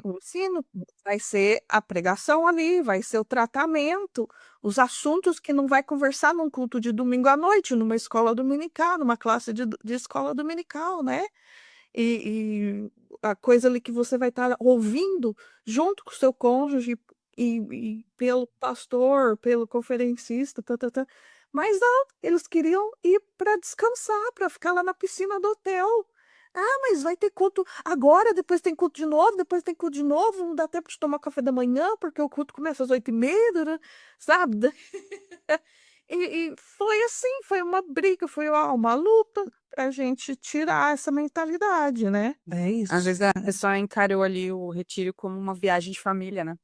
O ensino, vai ser a pregação ali, vai ser o tratamento, os assuntos que não vai conversar num culto de domingo à noite, numa escola dominical, numa classe de escola dominical, né? E a coisa ali que você vai estar ouvindo junto com o seu cônjuge e pelo pastor, pelo conferencista, tá, tá, tá. Mas não, eles queriam ir para descansar, para ficar lá na piscina do hotel. Ah, mas vai ter culto agora, depois tem culto de novo, depois tem culto de novo, não dá tempo de tomar café da manhã, porque o culto começa às 8h30, né? Sabe? E foi assim, foi uma briga, foi uma luta pra gente tirar essa mentalidade, né? É Às isso. vezes a pessoa encarou ali o retiro como uma viagem de família, né?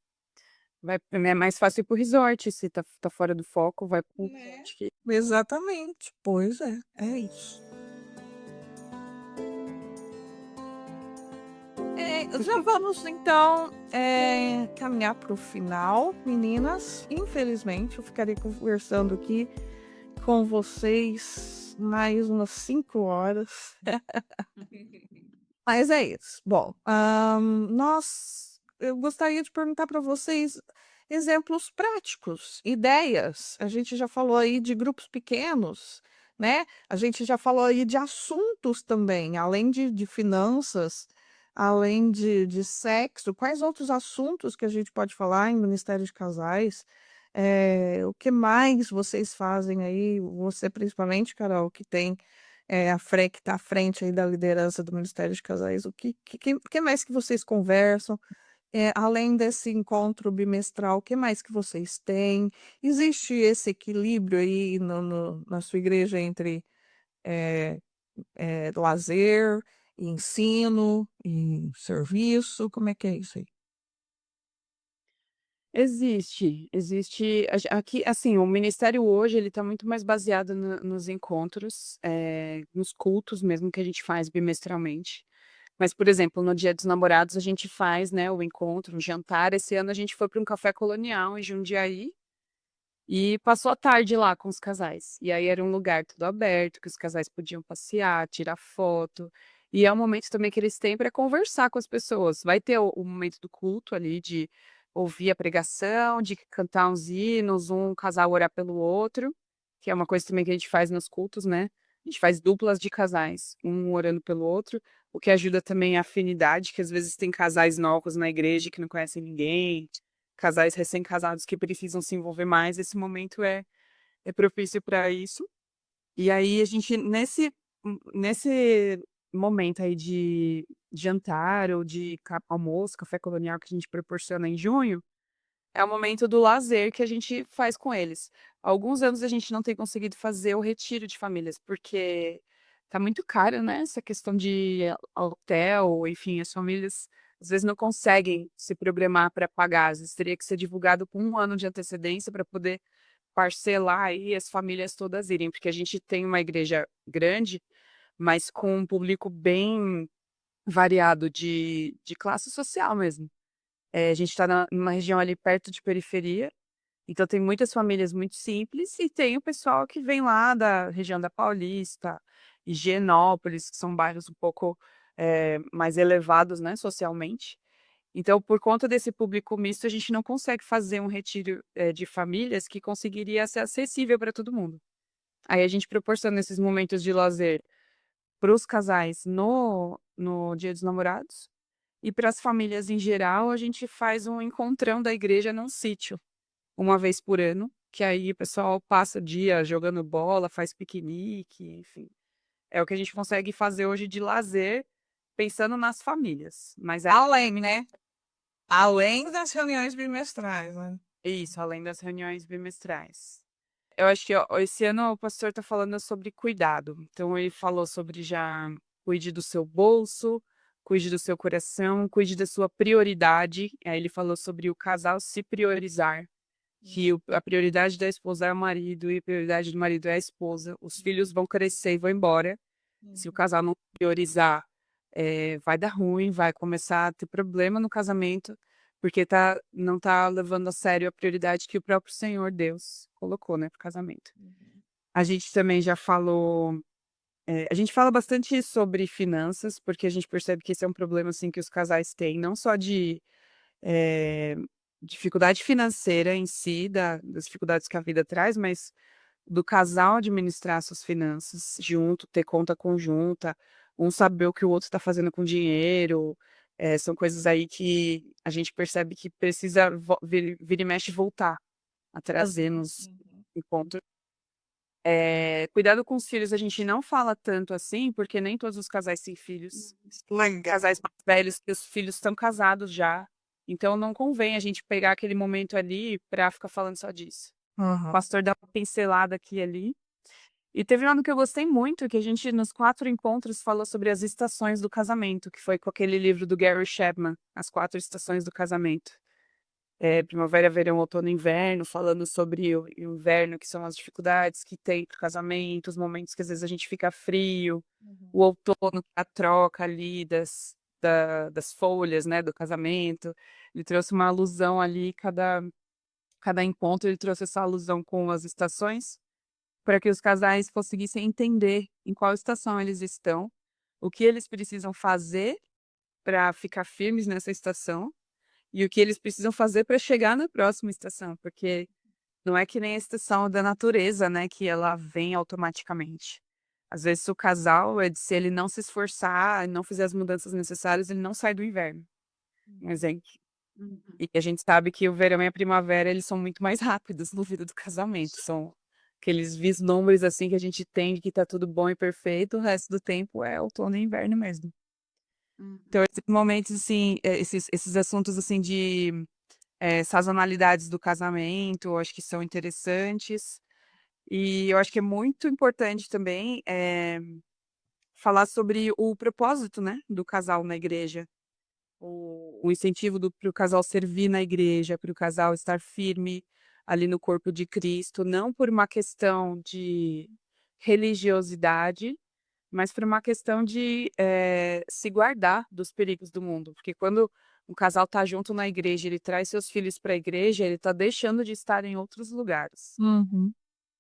É mais fácil ir pro resort, se tá fora do foco, vai pro Né? resort. Exatamente. Pois é isso. Já vamos então caminhar para o final, meninas. Infelizmente, eu ficarei conversando aqui com vocês mais umas 5 horas. Mas é isso. Bom, eu gostaria de perguntar para vocês exemplos práticos, ideias. A gente já falou aí de grupos pequenos, né? A gente já falou aí de assuntos também, além de finanças, além de sexo. Quais outros assuntos que a gente pode falar em Ministério de Casais? O que mais vocês fazem aí? Você principalmente, Carol, que tem que está à frente aí da liderança do Ministério de Casais, o que mais que vocês conversam? Além desse encontro bimestral, o que mais que vocês têm? Existe esse equilíbrio aí na sua igreja entre é, lazer, e ensino e serviço? Como é que é isso aí? Existe aqui, assim, o ministério hoje ele tá muito mais baseado nos encontros, nos cultos mesmo que a gente faz bimestralmente. Mas, por exemplo, no Dia dos Namorados a gente faz, né, o encontro, um jantar. Esse ano a gente foi para um café colonial em Jundiaí e passou a tarde lá com os casais. E aí era um lugar tudo aberto, que os casais podiam passear, tirar foto. E é um momento também que eles têm para conversar com as pessoas. Vai ter o momento do culto ali, de ouvir a pregação, de cantar uns hinos, um casal orar pelo outro, que é uma coisa também que a gente faz nos cultos, né? A gente faz duplas de casais, um orando pelo outro, o que ajuda também a afinidade, que às vezes tem casais novos na igreja que não conhecem ninguém, casais recém-casados que precisam se envolver mais. Esse momento é propício para isso. E aí a gente, nesse momento aí de jantar ou de almoço, café colonial que a gente proporciona em junho, é o momento do lazer que a gente faz com eles. Há alguns anos a gente não tem conseguido fazer o retiro de famílias, porque tá muito caro, né? Essa questão de hotel, enfim, as famílias às vezes não conseguem se programar para pagar. Às vezes teria que ser divulgado com um ano de antecedência para poder parcelar aí as famílias todas irem, porque a gente tem uma igreja grande, mas com um público bem variado de classe social mesmo. A gente está numa região ali perto de periferia, então tem muitas famílias muito simples e tem o pessoal que vem lá da região da Paulista, Higienópolis, que são bairros um pouco mais elevados, né, socialmente. Então, por conta desse público misto, a gente não consegue fazer um retiro de famílias que conseguiria ser acessível para todo mundo. Aí a gente proporciona esses momentos de lazer para os casais no Dia dos Namorados. E para as famílias em geral, a gente faz um encontrão da igreja num sítio, uma vez por ano, que aí o pessoal passa o dia jogando bola, faz piquenique, enfim. É o que a gente consegue fazer hoje de lazer, pensando nas famílias. Mas Além, né? Além das reuniões bimestrais, né? isso, além das reuniões bimestrais. Eu acho que ó, esse ano o pastor está falando sobre cuidado. Então ele falou sobre já cuide do seu bolso, cuide do seu coração, cuide da sua prioridade. Aí ele falou sobre o casal se priorizar, que a prioridade da esposa é o marido e a prioridade do marido é a esposa. Os filhos vão crescer e vão embora. Se o casal não priorizar, vai dar ruim, vai começar a ter problema no casamento, porque não tá levando a sério a prioridade que o próprio Senhor Deus colocou, né, pro casamento. A gente também já falou, a gente fala bastante sobre finanças, porque a gente percebe que esse é um problema, assim, que os casais têm, não só de eh, dificuldade financeira em si, das dificuldades que a vida traz, mas do casal administrar suas finanças junto, ter conta conjunta, um saber o que o outro está fazendo com o dinheiro. São coisas aí que a gente percebe que precisa vira e mexe voltar a trazer nos encontros. Cuidado com os filhos, a gente não fala tanto assim, porque nem todos os casais têm filhos. Legal. Casais mais velhos que os filhos estão casados já. Então não convém a gente pegar aquele momento ali para ficar falando só disso. O pastor dá uma pincelada aqui e ali. E teve um ano que eu gostei muito, que a gente, nos 4 encontros, falou sobre as estações do casamento, que foi com aquele livro do Gary Chapman, As 4 Estações do Casamento. Primavera, verão, outono e inverno, falando sobre o inverno, que são as dificuldades que tem pro casamento, os momentos que às vezes a gente fica frio, o outono, a troca ali das folhas, né, do casamento. Ele trouxe uma alusão ali, cada encontro ele trouxe essa alusão com as estações, para que os casais conseguissem entender em qual estação eles estão, o que eles precisam fazer para ficar firmes nessa estação e o que eles precisam fazer para chegar na próxima estação, porque não é que nem a estação da natureza, né, que ela vem automaticamente. Às vezes o casal, se ele não se esforçar, não fizer as mudanças necessárias, ele não sai do inverno. Um exemplo. E a gente sabe que o verão e a primavera, eles são muito mais rápidos no vida do casamento. São aqueles vislumbres, assim, que a gente tem de que tá tudo bom e perfeito, o resto do tempo é outono e inverno mesmo. Então, esses momentos, assim, esses assuntos, assim, de sazonalidades do casamento, eu acho que são interessantes. E eu acho que é muito importante também falar sobre o propósito, né, do casal na igreja. o incentivo para o casal servir na igreja, para o casal estar firme ali no corpo de Cristo, não por uma questão de religiosidade, mas por uma questão de se guardar dos perigos do mundo. Porque quando um casal está junto na igreja, ele traz seus filhos para a igreja, ele está deixando de estar em outros lugares. Uhum.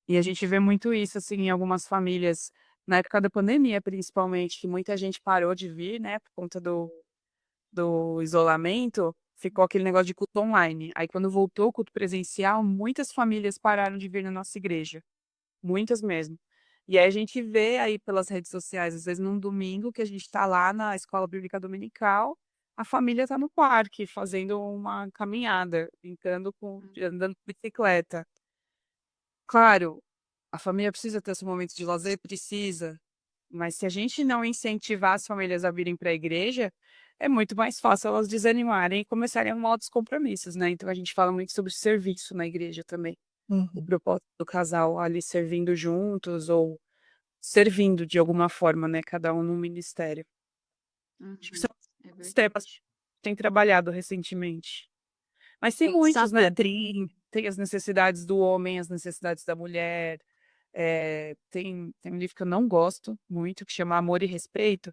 E a gente vê muito isso, assim, em algumas famílias, na época da pandemia, principalmente, que muita gente parou de vir, né, por conta do isolamento, ficou aquele negócio de culto online. Aí, quando voltou o culto presencial, muitas famílias pararam de vir na nossa igreja. Muitas mesmo. E aí a gente vê aí pelas redes sociais, às vezes num domingo, que a gente tá lá na escola bíblica dominical, a família tá no parque fazendo uma caminhada, andando de bicicleta. Claro, a família precisa ter esse momento de lazer? Precisa. Mas se a gente não incentivar as famílias a virem para a igreja, é muito mais fácil elas desanimarem e começarem a arrumar outros compromissos, né? Então a gente fala muito sobre serviço na igreja também. O Uhum. propósito do casal ali servindo juntos ou servindo de alguma forma, né? Cada um num ministério. Acho que Uhum. são É os temas verdade. que tem trabalhado recentemente. Mas tem muitos, né? Tem as necessidades do homem, as necessidades da mulher. Tem um livro que eu não gosto muito, que chama Amor e Respeito,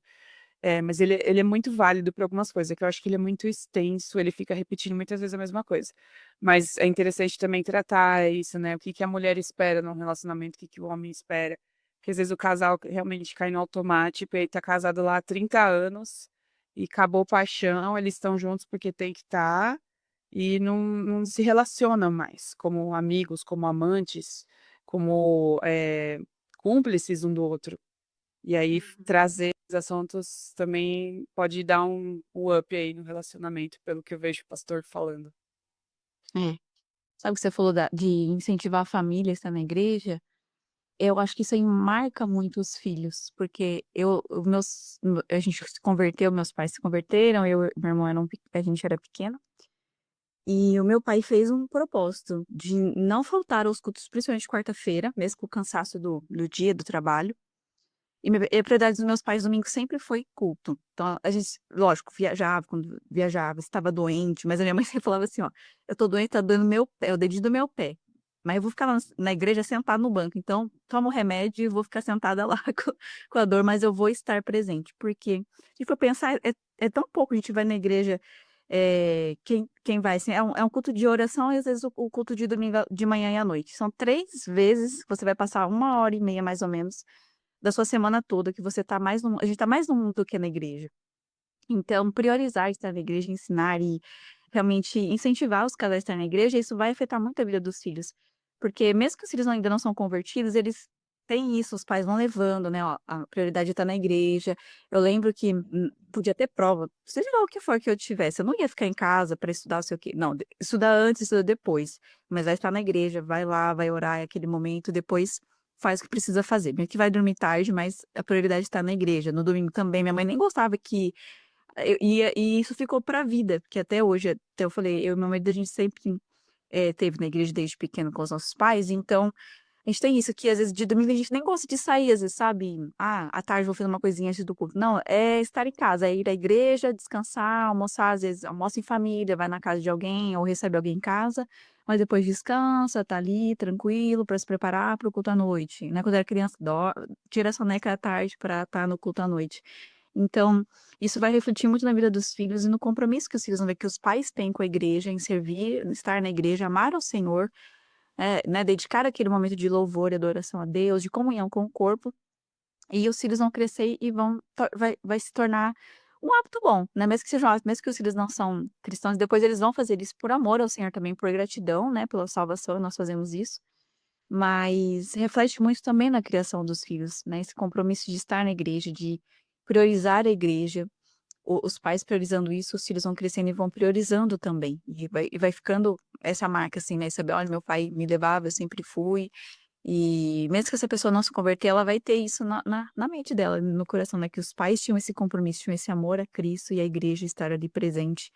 mas ele é muito válido para algumas coisas, que eu acho que ele é muito extenso, ele fica repetindo muitas vezes a mesma coisa. Mas é interessante também tratar isso, né? O que que a mulher espera num relacionamento, o que que o homem espera. Porque às vezes o casal realmente cai no automático, e aí tá casado lá há 30 anos, e acabou paixão, eles estão juntos porque tem que estar, e não se relacionam mais como amigos, como amantes, como cúmplices um do outro. E aí Uhum. trazer esses assuntos também pode dar um up aí no relacionamento, pelo que eu vejo o pastor falando. É. Sabe o que você falou de incentivar a família a estar na igreja? Eu acho que isso aí marca muito os filhos, porque a gente se converteu, meus pais se converteram, eu e meu irmão a gente era pequeno, e o meu pai fez um propósito de não faltar aos cultos, principalmente quarta-feira, mesmo com o cansaço do dia, do trabalho. E a prioridade dos meus pais domingo sempre foi culto. Então a gente, lógico, viajava, quando viajava, estava doente, mas a minha mãe sempre falava assim: ó, eu tô doente, tá doendo meu pé, o dedinho do meu pé. Mas eu vou ficar lá na igreja sentada no banco. Então, toma o remédio e vou ficar sentada lá com a dor, mas eu vou estar presente. Porque, se for pensar, é tão pouco a gente vai na igreja. Quem vai, assim, é um culto de oração e às vezes o culto de domingo de manhã e à noite. São 3 vezes que você vai passar 1 hora e meia, mais ou menos, da sua semana toda, que você tá mais a gente tá mais no mundo do que na igreja. Então, priorizar estar na igreja, ensinar e realmente incentivar os casais a estar na igreja, isso vai afetar muito a vida dos filhos. Porque mesmo que os filhos ainda não são convertidos, eles têm isso, os pais vão levando, né, ó, a prioridade está na igreja. Eu lembro que podia ter prova, seja lá o que for que eu tivesse, eu não ia ficar em casa para estudar, sei o quê. Não, estudar antes, estudar depois. Mas vai estar na igreja, vai lá, vai orar, é aquele momento, depois faz o que precisa fazer. Mesmo que vai dormir tarde, mas a prioridade está na igreja. No domingo também, minha mãe nem gostava que e isso ficou pra vida, porque até hoje, até eu falei, eu e meu marido, a gente sempre, teve na igreja desde pequeno com os nossos pais, então, a gente tem isso, que às vezes de domingo a gente nem gosta de sair, às vezes, sabe? "Ah, à tarde vou fazer uma coisinha antes do culto". Não, é estar em casa, é ir à igreja, descansar, almoçar, às vezes almoça em família, vai na casa de alguém ou recebe alguém em casa, mas depois descansa, tá ali tranquilo pra se preparar para o culto à noite, né, quando era criança, tira a soneca à tarde pra estar no culto à noite. Então, isso vai refletir muito na vida dos filhos e no compromisso que os filhos vão ver que os pais têm com a igreja, em servir, estar na igreja, amar ao Senhor, né, dedicar aquele momento de louvor e adoração a Deus, de comunhão com o corpo, e os filhos vão crescer e vai se tornar um hábito bom, né, mesmo que os filhos não são cristãos, depois eles vão fazer isso por amor ao Senhor também, por gratidão, né, pela salvação, nós fazemos isso, mas reflete muito também na criação dos filhos, né, esse compromisso de estar na igreja, de priorizar a igreja, os pais priorizando isso, os filhos vão crescendo e vão priorizando também. E vai ficando essa marca, assim, né? Saber, olha, meu pai me levava, eu sempre fui. E mesmo que essa pessoa não se converter, ela vai ter isso na mente dela, no coração, né? Que os pais tinham esse compromisso, tinham esse amor a Cristo e a igreja estar ali presente.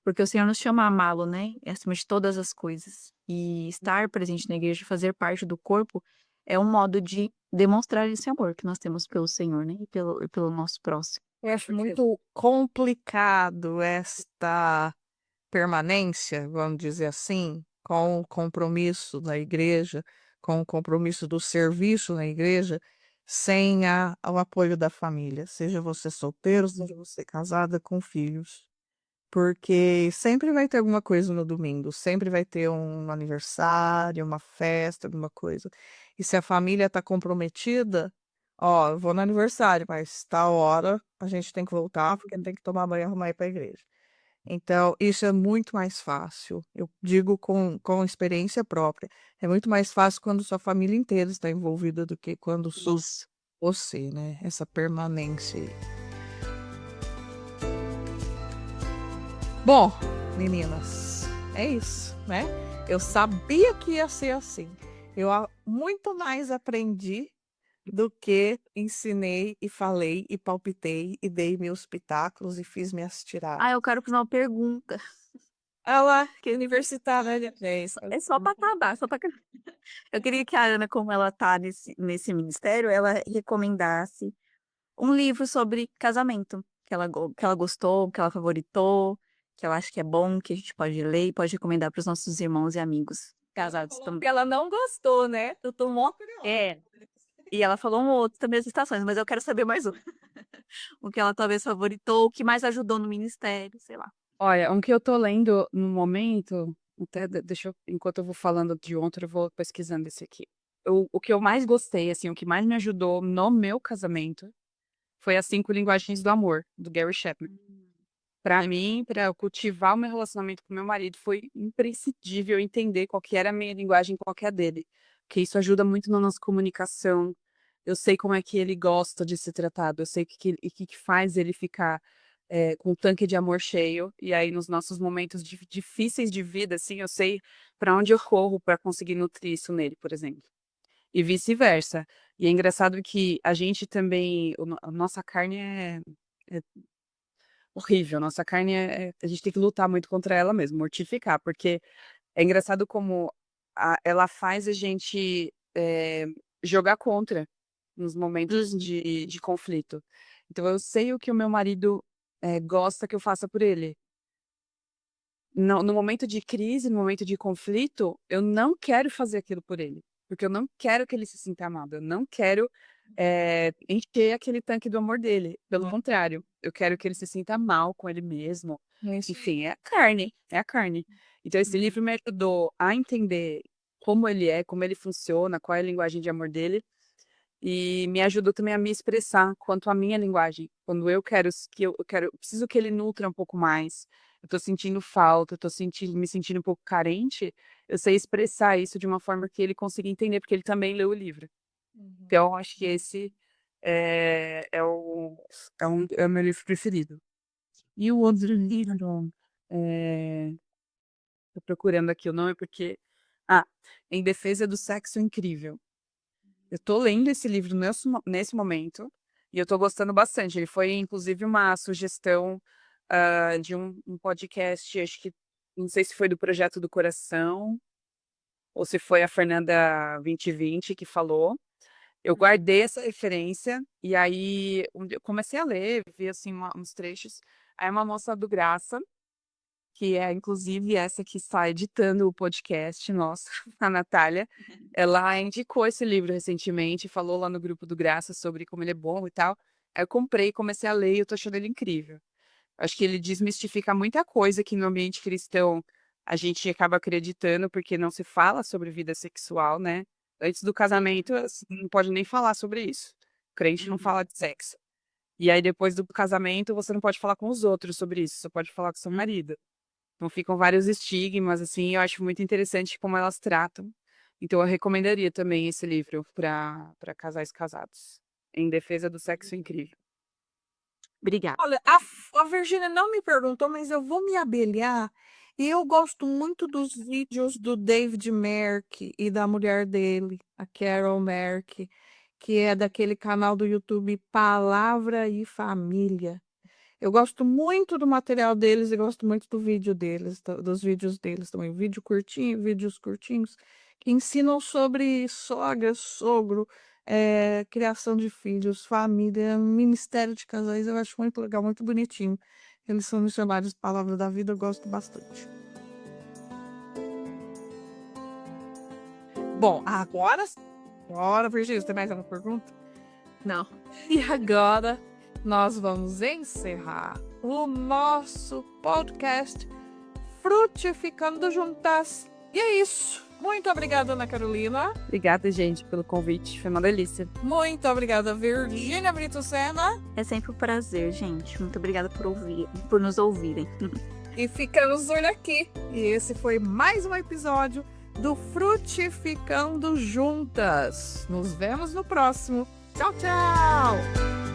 Porque o Senhor nos chama a amá-lo, né? Acima de todas as coisas. E estar presente na igreja, fazer parte do corpo, é um modo de demonstrar esse amor que nós temos pelo Senhor, né? E pelo nosso próximo. Eu acho certeza. muito complicado esta permanência, vamos dizer assim, com o compromisso da igreja, com o compromisso do serviço na igreja, sem o apoio da família, seja você solteiro, seja você casada com filhos. Porque sempre vai ter alguma coisa no domingo, sempre vai ter um aniversário, uma festa, alguma coisa. E se a família está comprometida, ó, eu vou no aniversário, mas tal hora a gente tem que voltar, porque tem que tomar banho e arrumar e ir para a igreja. Então, isso é muito mais fácil. Eu digo com experiência própria. É muito mais fácil quando sua família inteira está envolvida do que quando só Isso. você, né? Essa permanência aí. Bom, meninas, é isso, né? Eu sabia que ia ser assim. Muito mais aprendi do que ensinei e falei e palpitei e dei meus pitáculos e fiz minhas tiradas. Ah, eu quero fazer uma pergunta. Ela, que universitária, né, É só pra acabar, só pra... Eu queria que a Ana, como ela tá nesse ministério, ela recomendasse um livro sobre casamento, que ela gostou, que ela favoritou, que ela acha que é bom, que a gente pode ler e pode recomendar para os nossos irmãos e amigos casados Porque também. ela não gostou, né? Eu tô mó curiosa. É, e ela falou um outro também as estações, mas eu quero saber mais um. O que ela talvez favoritou, o que mais ajudou no ministério, sei lá. Olha, um que eu tô lendo no momento, até deixa eu, enquanto eu vou falando de outro, eu vou pesquisando esse aqui. O que eu mais gostei, assim, o que mais me ajudou no meu casamento foi As 5 Linguagens do Amor, do Gary Chapman. Pra mim, pra eu cultivar o meu relacionamento com meu marido, foi imprescindível entender qual que era a minha linguagem, qual que é a dele. Porque isso ajuda muito na nossa comunicação. Eu sei como é que ele gosta de ser tratado, eu sei o que faz ele ficar com o tanque de amor cheio. E aí, nos nossos momentos difíceis de vida, assim, eu sei pra onde eu corro pra conseguir nutrir isso nele, por exemplo. E vice-versa. E é engraçado que a gente também, a nossa carne é horrível. Nossa carne a gente tem que lutar muito contra ela mesmo, mortificar, porque é engraçado como ela faz a gente jogar contra nos momentos Uhum. de conflito. Então eu sei o que o meu marido gosta que eu faça por ele. No momento de crise, no momento de conflito, eu não quero fazer aquilo por ele, porque eu não quero que ele se sinta amado, eu não quero encher aquele tanque do amor dele. Pelo contrário, eu quero que ele se sinta mal com ele mesmo. Isso. Enfim, é a carne, é a carne. Então, esse livro me ajudou a entender como ele é, como ele funciona, qual é a linguagem de amor dele, e me ajudou também a me expressar quanto à minha linguagem. Quando eu quero eu preciso que ele nutra um pouco mais. Eu tô sentindo falta, eu tô me sentindo um pouco carente, eu sei expressar isso de uma forma que ele consiga entender, porque ele também leu o livro. Então, eu acho que esse é o meu livro preferido. E o outro livro, tô procurando aqui o nome porque, Em Defesa do Sexo Incrível. Eu tô lendo esse livro nesse momento e eu tô gostando bastante. Ele foi, inclusive, uma sugestão de um podcast, acho que, não sei se foi do Projeto do Coração ou se foi a Fernanda 2020 que falou. Eu guardei essa referência e aí eu comecei a ler, vi assim uns trechos. Aí uma moça do Graça, que é inclusive essa que está editando o podcast nosso, a Natália, ela indicou esse livro recentemente, falou lá no grupo do Graça sobre como ele é bom e tal. Aí eu comprei, comecei a ler e eu tô achando ele incrível. Acho que ele desmistifica muita coisa que no ambiente cristão a gente acaba acreditando porque não se fala sobre vida sexual, né? Antes do casamento, assim, não pode nem falar sobre isso. O crente não fala de sexo. E aí, depois do casamento, você não pode falar com os outros sobre isso, você pode falar com seu marido. Então, ficam vários estigmas, assim, eu acho muito interessante como elas tratam. Então, eu recomendaria também esse livro para casais casados. Em Defesa do Sexo Incrível. Obrigada. Olha, a Virgínia não me perguntou, mas eu vou me abelhar. E eu gosto muito dos vídeos do David Merck e da mulher dele, a Carol Merck, que é daquele canal do YouTube Palavra e Família. Eu gosto muito do material deles e gosto muito do vídeo deles, dos vídeos deles também. Vídeo curtinho, vídeos curtinhos, que ensinam sobre sogra, sogro, criação de filhos, família, ministério de casais, eu acho muito legal, muito bonitinho. Eles são missionários de Palavra da Vida, eu gosto bastante. Bom, agora, Virgínia, tem mais alguma pergunta? Não. E agora nós vamos encerrar o nosso podcast Frutificando Juntas. E é isso. Muito obrigada, Ana Carolina. Obrigada, gente, pelo convite. Foi uma delícia. Muito obrigada, Virgínia Brito Sena. É sempre um prazer, gente. Muito obrigada por nos ouvirem. E ficamos por aqui. E esse foi mais um episódio do Frutificando Juntas. Nos vemos no próximo. Tchau, tchau!